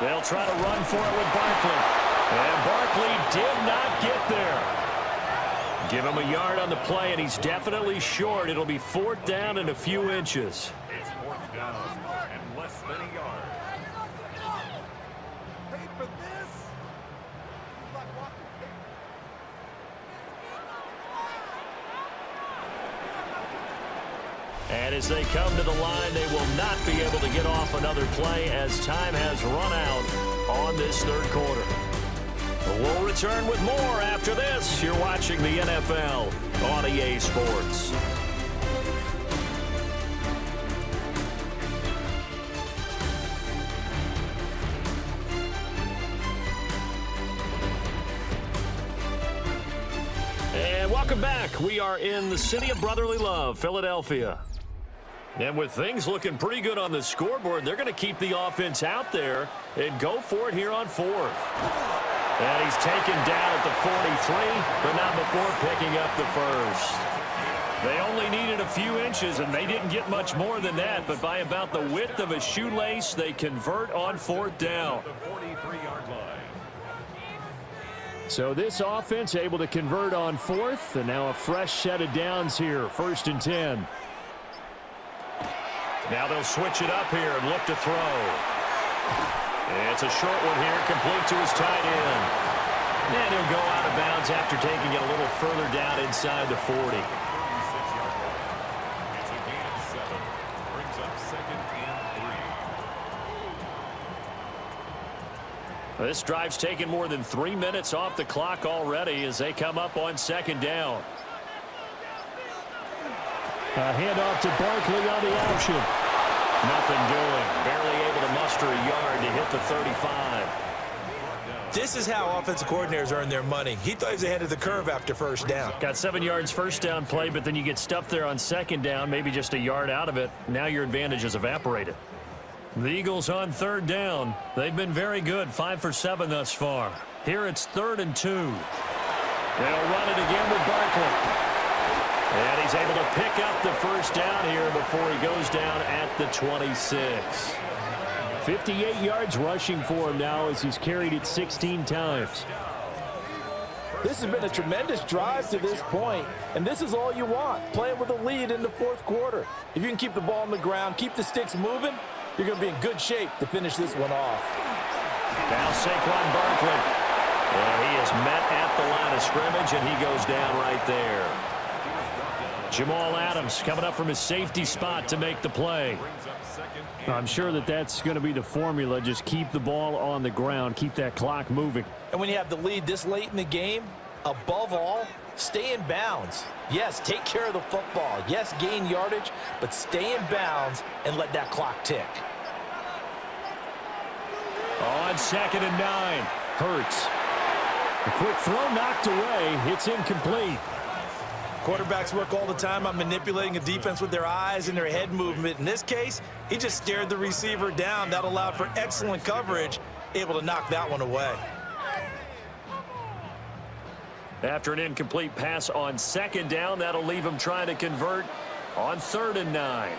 They'll try to run for it with Barkley. And Barkley did not get there. Give him a yard on the play, and he's definitely short. It'll be 4th down and a few inches. It's 4th down and less than a yard. Paid for this? And as they come to the line, they will not be able to get off another play as time has run out on this 3rd quarter. We'll return with more after this. You're watching the NFL on EA Sports. And welcome back. We are in the city of brotherly love, Philadelphia. And with things looking pretty good on the scoreboard, they're going to keep the offense out there and go for it here on 4th. And he's taken down at the 43, but not before picking up the first. They only needed a few inches, and they didn't get much more than that, but by about the width of a shoelace, they convert on 4th down. The 43-yard line. So this offense able to convert on 4th, and now a fresh set of downs here, 1st and 10. Now they'll switch it up here and look to throw. It's a short one here, complete to his tight end. And he'll go out of bounds after taking it a little further down inside the 40. 36-yard line. It's a gain of 7. Brings up 2nd and 3. This drive's taken more than 3 minutes off the clock already as they come up on 2nd down. A handoff to Barkley on the option. Nothing doing. Barely able to muster a yard to hit the 35. This is how offensive coordinators earn their money. He thought he was ahead of the curve after first down. Got 7 yards first down play, but then you get stuffed there on second down, maybe just a yard out of it. Now your advantage is evaporated. The Eagles on third down. They've been very good, 5 for 7 thus far. Here it's 3rd and 2. They'll run it again with Barkley. And he's able to pick up the first down here before he goes down at the 26. 58 yards rushing for him now as he's carried it 16 times. This has been a tremendous drive to this point, and this is all you want, playing with a lead in the fourth quarter. If you can keep the ball on the ground, keep the sticks moving, you're going to be in good shape to finish this one off. Now Saquon Barkley. And he is met at the line of scrimmage, and he goes down right there. Jamal Adams coming up from his safety spot to make the play. I'm sure that that's going to be the formula. Just keep the ball on the ground. Keep that clock moving. And when you have the lead this late in the game, above all, stay in bounds. Yes, take care of the football. Yes, gain yardage, but stay in bounds and let that clock tick. On 2nd and 9, Hurts. A quick throw knocked away. It's incomplete. Quarterbacks work all the time on manipulating a defense with their eyes and their head movement. In this case, he just stared the receiver down. That allowed for excellent coverage, able to knock that one away. After an incomplete pass on 2nd down, that'll leave him trying to convert on 3rd and 9.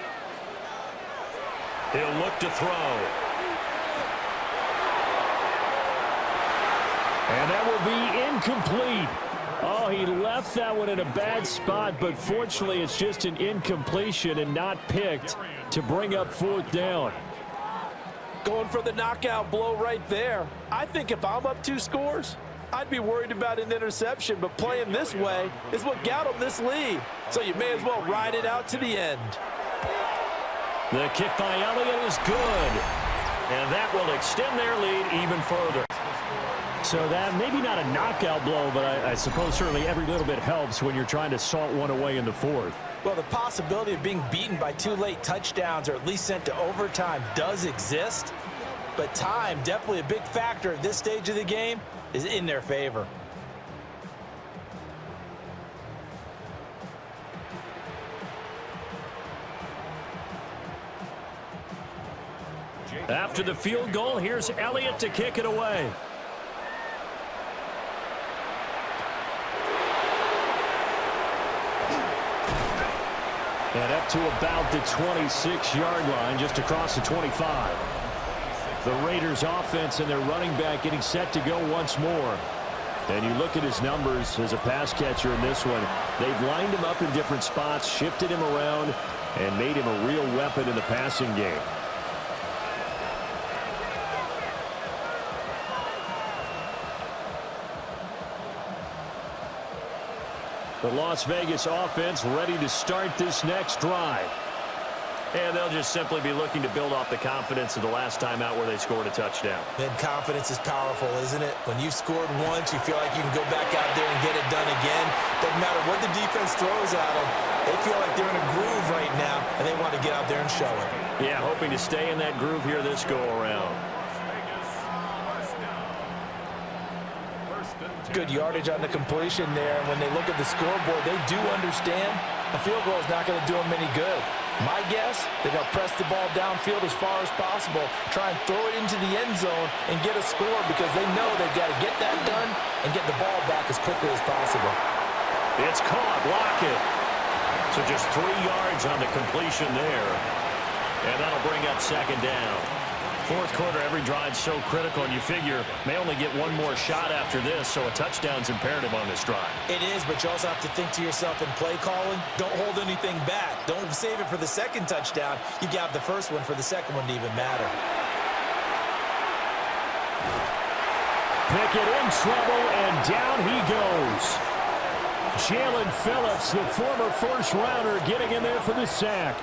He'll look to throw. And that will be incomplete. Oh, he left that one in a bad spot, but fortunately it's just an incompletion and not picked to bring up 4th down. Going for the knockout blow right there. I think if I'm up 2 scores, I'd be worried about an interception, but playing this way is what got him this lead. So you may as well ride it out to the end. The kick by Elliott is good, and that will extend their lead even further. So that maybe not a knockout blow, but I suppose certainly every little bit helps when you're trying to salt one away in the 4th. Well, the possibility of being beaten by 2 late touchdowns or at least sent to overtime does exist, but time, definitely a big factor at this stage of the game, is in their favor. After the field goal, here's Elliott to kick it away. And up to about the 26-yard line, just across the 25. The Raiders offense and their running back getting set to go once more. And you look at his numbers as a pass catcher in this one. They've lined him up in different spots, shifted him around, and made him a real weapon in the passing game. The Las Vegas offense ready to start this next drive. And they'll just simply be looking to build off the confidence of the last time out where they scored a touchdown. And confidence is powerful, isn't it? When you've scored once, you feel like you can go back out there and get it done again. Doesn't matter what the defense throws at them. They feel like they're in a groove right now, and they want to get out there and show it. Yeah, hoping to stay in that groove here this go-around. Good yardage on the completion there. And when they look at the scoreboard, they do understand a field goal is not going to do them any good. My guess, they're going to press the ball downfield as far as possible, try and throw it into the end zone and get a score because they know they've got to get that done and get the ball back as quickly as possible. It's caught, block it. So just 3 yards on the completion there. And that'll bring up 2nd down. 4th quarter, every drive's so critical, and you figure may only get one more shot after this, so a touchdown's imperative on this drive. It is, but you also have to think to yourself in play calling, don't hold anything back. Don't save it for the 2nd touchdown. You got the first one for the 2nd one to even matter. Pickett in trouble, and down he goes. Jalen Phillips, the former first-rounder, getting in there for the sack.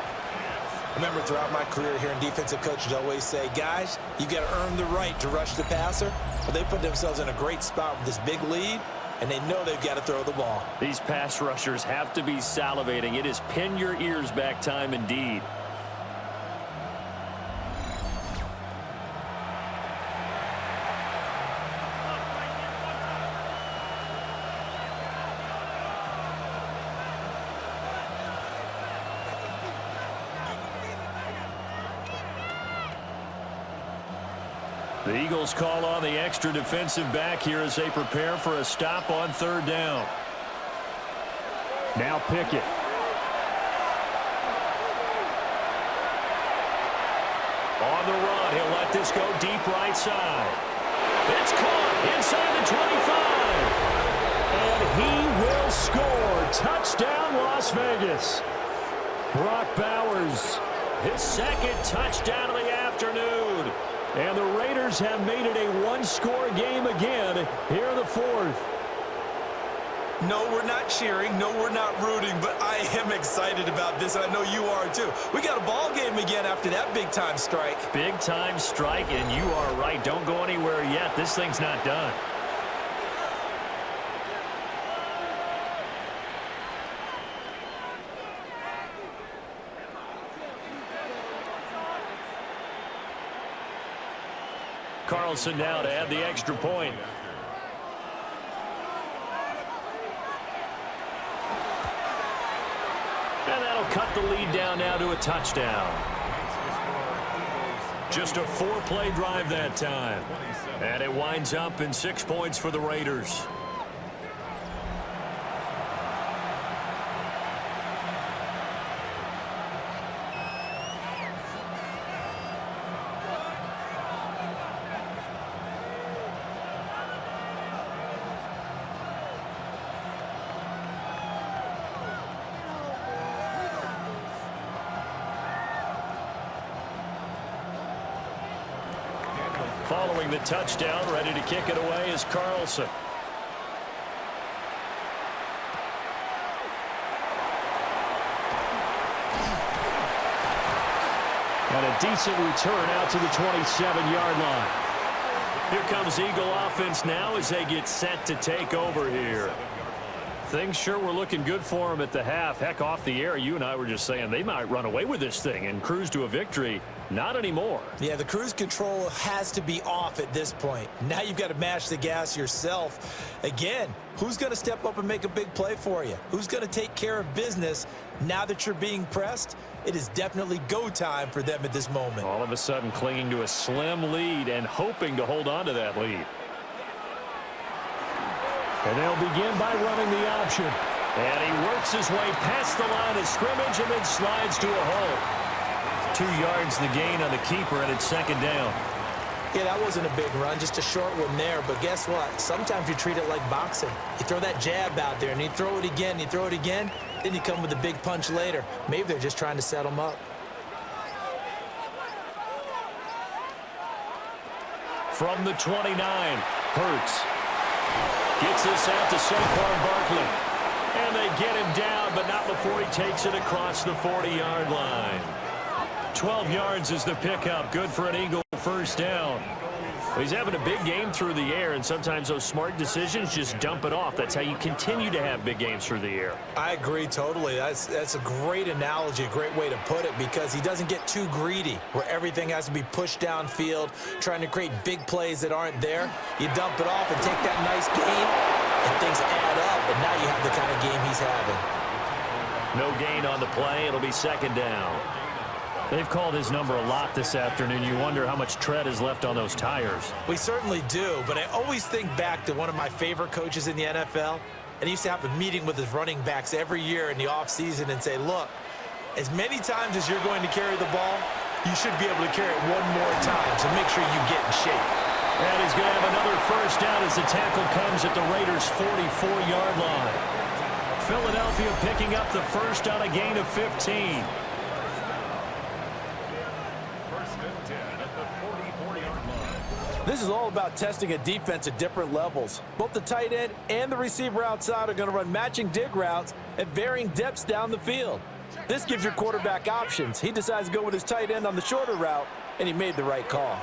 Remember, throughout my career here in defensive coaches always say, guys, you got to earn the right to rush the passer. But they put themselves in a great spot with this big lead, and they know they've got to throw the ball. These pass rushers have to be salivating. It is pin your ears back time indeed. The Eagles call on the extra defensive back here as they prepare for a stop on 3rd down. Now Pickett. On the run, he'll let this go deep right side. It's caught inside the 25. And he will score. Touchdown, Las Vegas. Brock Bowers, his 2nd touchdown of the afternoon. And the Raiders have made it a one-score game again here in the 4th. No, we're not cheering. No, we're not rooting, but I am excited about this, and I know you are too. We got a ball game again after that big-time strike. Big-time strike, and you are right. Don't go anywhere yet. This thing's not done. Carlson now to add the extra point. And that'll cut the lead down now to a touchdown. Just a 4-play drive that time. And it winds up in 6 points for the Raiders. Following the touchdown, ready to kick it away is Carlson. And a decent return out to the 27-yard line. Here comes Eagle offense now as they get set to take over here. Things sure were looking good for them at the half. Heck, off the air, you and I were just saying they might run away with this thing and cruise to a victory. Not anymore. Yeah, the cruise control has to be off at this point. Now you've got to mash the gas yourself. Again, who's going to step up and make a big play for you? Who's going to take care of business now that you're being pressed? It is definitely go time for them at this moment. All of a sudden clinging to a slim lead and hoping to hold on to that lead. And they'll begin by running the option. And he works his way past the line of scrimmage and then slides to a hole. 2 yards the gain on the keeper, and it's 2nd down. Yeah, that wasn't a big run, just a short one there. But guess what? Sometimes you treat it like boxing. You throw that jab out there, and you throw it again, you throw it again, then you come with a big punch later. Maybe they're just trying to set them up. From the 29, Hurts gets this out to Saquon Barkley. And they get him down, but not before he takes it across the 40-yard line. 12 yards is the pickup. Good for an Eagle 1st down. Well, he's having a big game through the air, and sometimes those smart decisions just dump it off. That's how you continue to have big games through the air. I agree totally. That's a great analogy, a great way to put it, because he doesn't get too greedy where everything has to be pushed downfield, trying to create big plays that aren't there. You dump it off and take that nice gain, and things add up, and now you have the kind of game he's having. No gain on the play. It'll be 2nd down. They've called his number a lot this afternoon. You wonder how much tread is left on those tires. We certainly do, but I always think back to one of my favorite coaches in the NFL, and he used to have a meeting with his running backs every year in the offseason and say, look, as many times as you're going to carry the ball, you should be able to carry it one more time, so make sure you get in shape. And he's going to have another 1st down as the tackle comes at the Raiders' 44-yard line. Philadelphia picking up the 1st on a gain of 15. This is all about testing a defense at different levels. Both the tight end and the receiver outside are going to run matching dig routes at varying depths down the field. This gives your quarterback options. He decides to go with his tight end on the shorter route, and he made the right call.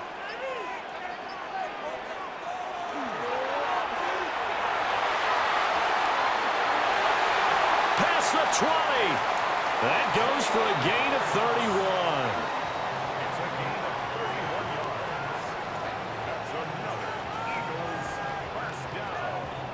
Past the 20. That goes for a gain of 31.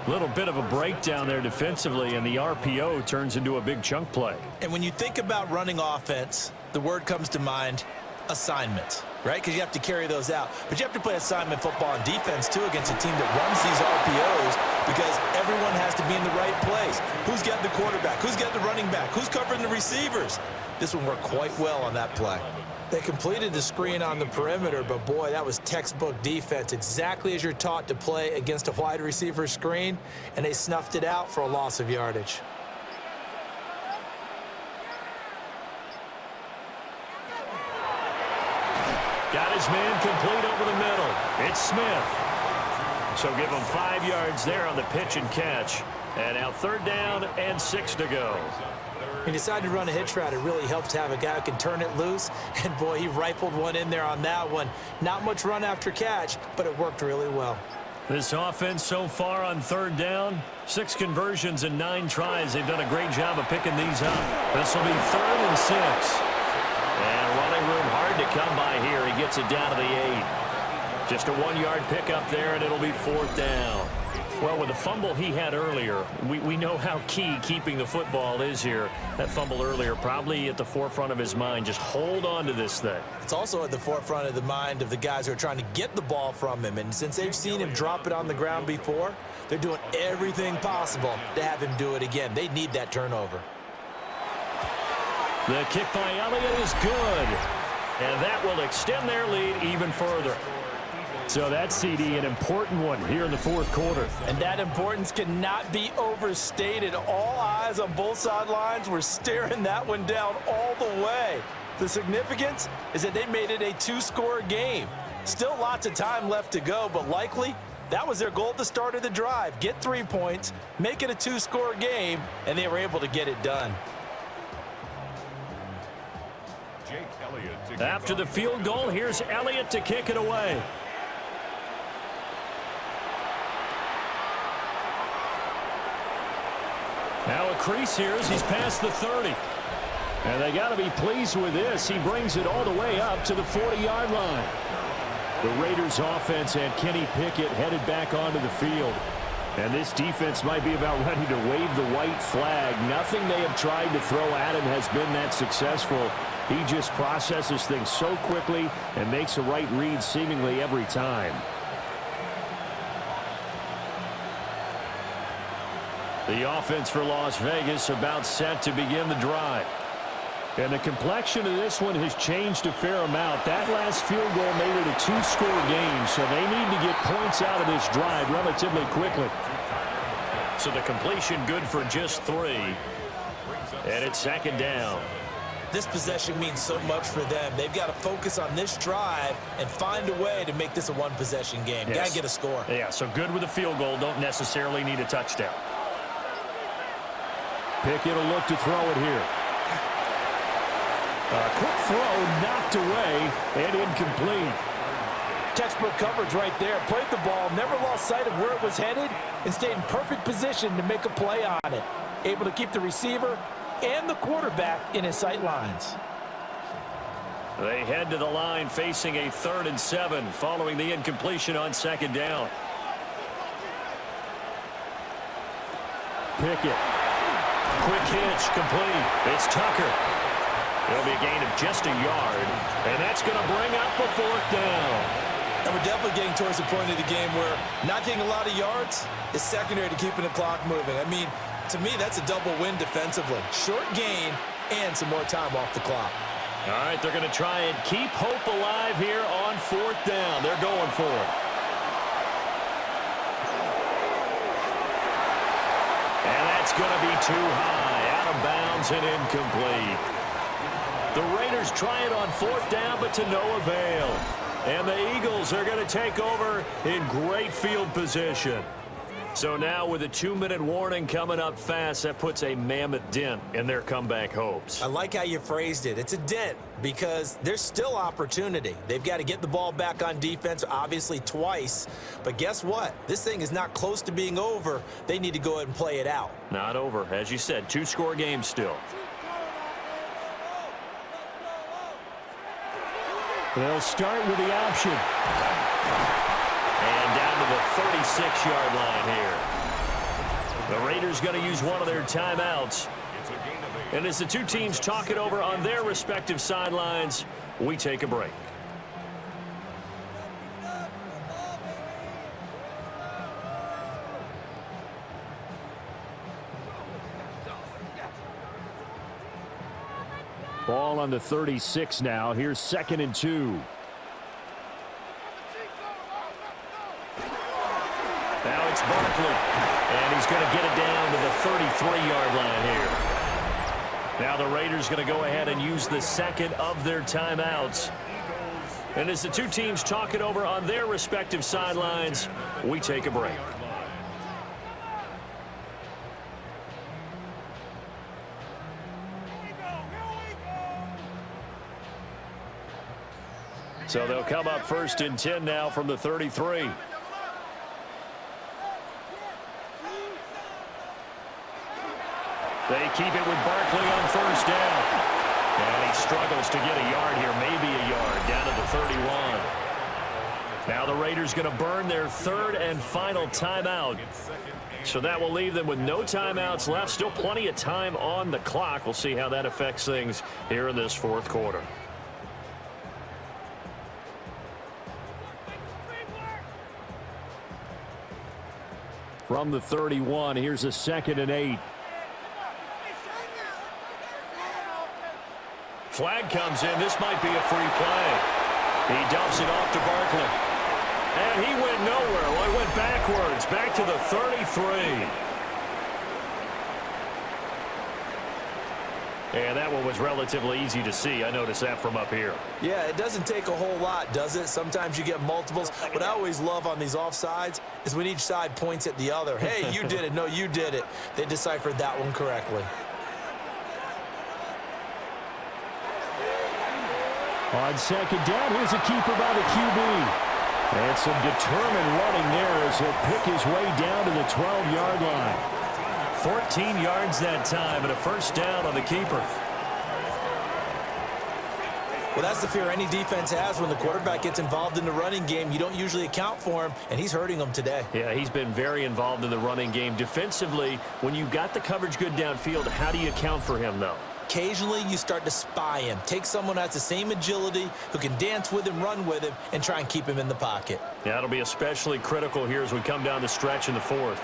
Little bit of a breakdown there defensively, and the RPO turns into a big chunk play. And when you think about running offense, the word comes to mind, assignments. right? Because you have to carry those out. But you have to play assignment football on defense, too, against a team that runs these RPOs because everyone has to be in the right place. Who's getting the quarterback? Who's getting the running back? Who's covering the receivers? This one worked quite well on that play. They completed the screen on the perimeter, but, boy, that was textbook defense, exactly as you're taught to play against a wide receiver screen, and they snuffed it out for a loss of yardage. Got his man complete over the middle. It's Smith. So give him 5 yards there on the pitch and catch. And now 3rd down and 6 to go. He decided to run a hitch route. It really helps to have a guy who can turn it loose. And, boy, he rifled one in there on that one. Not much run after catch, but it worked really well. This offense so far on 3rd down, 6 conversions and 9 tries. They've done a great job of picking these up. This will be 3rd and 6. And running room hard to come by here. He gets it down to the 8. Just a 1-yard pickup there, and it'll be 4th down. Well, with the fumble he had earlier, we know how key keeping the football is here. That fumble earlier probably at the forefront of his mind. Just hold on to this thing. It's also at the forefront of the mind of the guys who are trying to get the ball from him. And since they've seen him drop it on the ground before, they're doing everything possible to have him do it again. They need that turnover. The kick by Elliott is good. And that will extend their lead even further. So that's, CD, an important one here in the 4th quarter. And that importance cannot be overstated. All eyes on both sidelines were staring that one down all the way. The significance is that they made it a 2-score game. Still lots of time left to go, but likely that was their goal at the start of the drive. Get 3 points, make it a 2-score game, and they were able to get it done. After the field goal, here's Elliott to kick it away. Now a crease here as he's past the 30. And they got to be pleased with this. He brings it all the way up to the 40-yard line. The Raiders offense had Kenny Pickett headed back onto the field. And this defense might be about ready to wave the white flag. Nothing they have tried to throw at him has been that successful. He just processes things so quickly and makes a right read seemingly every time. The offense for Las Vegas about set to begin the drive. And the complexion of this one has changed a fair amount. That last field goal made it a 2-score game, so they need to get points out of this drive relatively quickly. So the completion good for just 3. And it's 2nd down. This possession means so much for them. They've got to focus on this drive and find a way to make this a 1-possession game. Yes. Got to get a score. Yeah, so good with a field goal. Don't necessarily need a touchdown. Pickett will look to throw it here. A quick throw knocked away and incomplete. Textbook coverage right there. Played the ball, never lost sight of where it was headed, and stayed in perfect position to make a play on it. Able to keep the receiver and the quarterback in his sight lines. They head to the line facing a 3rd and 7 following the incompletion on 2nd down. Pickett. Quick hitch complete. It's Tucker. It'll be a gain of just a yard, and that's going to bring up a 4th down. And we're definitely getting towards the point of the game where not getting a lot of yards is secondary to keeping the clock moving. I mean, to me, that's a double win defensively. Short gain and some more time off the clock. All right, they're going to try and keep hope alive here on 4th down. They're going for it. And that's going to be too high, out of bounds and incomplete. The Raiders try it on 4th down, but to no avail. And the Eagles are going to take over in great field position. So now with a 2-minute warning coming up fast, that puts a mammoth dent in their comeback hopes. I like how you phrased it. It's a dent because there's still opportunity. They've got to get the ball back on defense, obviously twice. But guess what? This thing is not close to being over. They need to go ahead and play it out. Not over. As you said, 2-score game still. They'll start with the option. And down to the 36-yard line here. The Raiders going to use one of their timeouts. And as the two teams talk it over on their respective sidelines, we take a break. Ball on the 36 now. Here's 2nd and 2. Now it's Barkley. And he's going to get it down to the 33-yard line here. Now the Raiders going to go ahead and use the second of their timeouts. And as the two teams talk it over on their respective sidelines, we take a break. So they'll come up 1st and 10 now from the 33. They keep it with Barkley on 1st down. And he struggles to get a yard here, maybe a yard, down to the 31. Now the Raiders going to burn their 3rd and final timeout. So that will leave them with no timeouts left. Still plenty of time on the clock. We'll see how that affects things here in this 4th quarter. From the 31, here's a 2nd and 8. Flag comes in. This might be a free play. He dumps it off to Barkley. And he went nowhere. Well, he went backwards, back to the 33. And that one was relatively easy to see. I noticed that from up here. Yeah, it doesn't take a whole lot, does it? Sometimes you get multiples. What I always love on these offsides is when each side points at the other. Hey, you did it. No, you did it. They deciphered that one correctly. On 2nd down, here's a keeper by the QB. And some determined running there as he'll pick his way down to the 12-yard line. 14 yards that time and a 1st down on the keeper. Well, that's the fear any defense has when the quarterback gets involved in the running game. You don't usually account for him, and he's hurting them today. Yeah, he's been very involved in the running game. Defensively, when you got the coverage good downfield, how do you account for him, though? Occasionally, you start to spy him. Take someone who has the same agility, who can dance with him, run with him, and try and keep him in the pocket. Yeah, it'll be especially critical here as we come down the stretch in the 4th.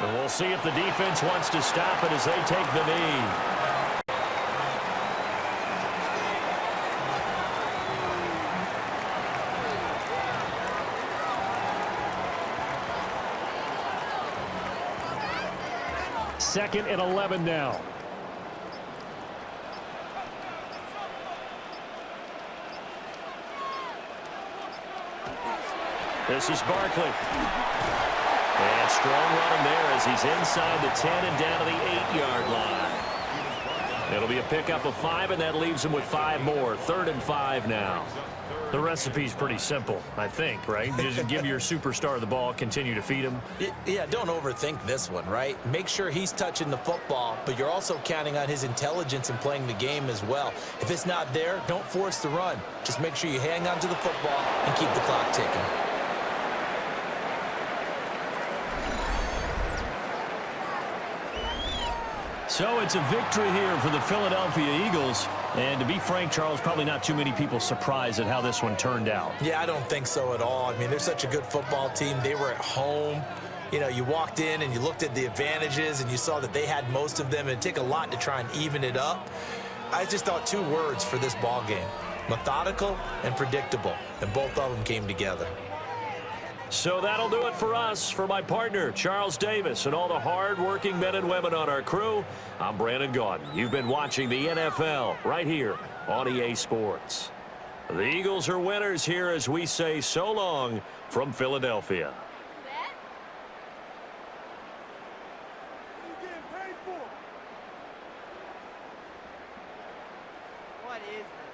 And we'll see if the defense wants to stop it as they take the knee. Second and 11 now. This is Barkley. And strong running there as he's inside the 10 and down to the 8-yard line. It'll be a pickup of 5, and that leaves him with 5 more. 3rd and 5 now. The recipe's pretty simple, I think, right? Just give your superstar the ball, continue to feed him. Yeah, don't overthink this one, right? Make sure he's touching the football, but you're also counting on his intelligence in playing the game as well. If it's not there, don't force the run. Just make sure you hang on to the football and keep the clock ticking. So it's a victory here for the Philadelphia Eagles. And to be frank, Charles, probably not too many people surprised at how this one turned out. Yeah, I don't think so at all. I mean, they're such a good football team. They were at home. You know, you walked in and you looked at the advantages and you saw that they had most of them. It'd take a lot to try and even it up. I just thought 2 words for this ball game: methodical and predictable. And both of them came together. So that'll do it for us. For my partner, Charles Davis, and all the hard-working men and women on our crew, I'm Brandon Gaudin. You've been watching the NFL right here on EA Sports. The Eagles are winners here as we say so long from Philadelphia. What is that?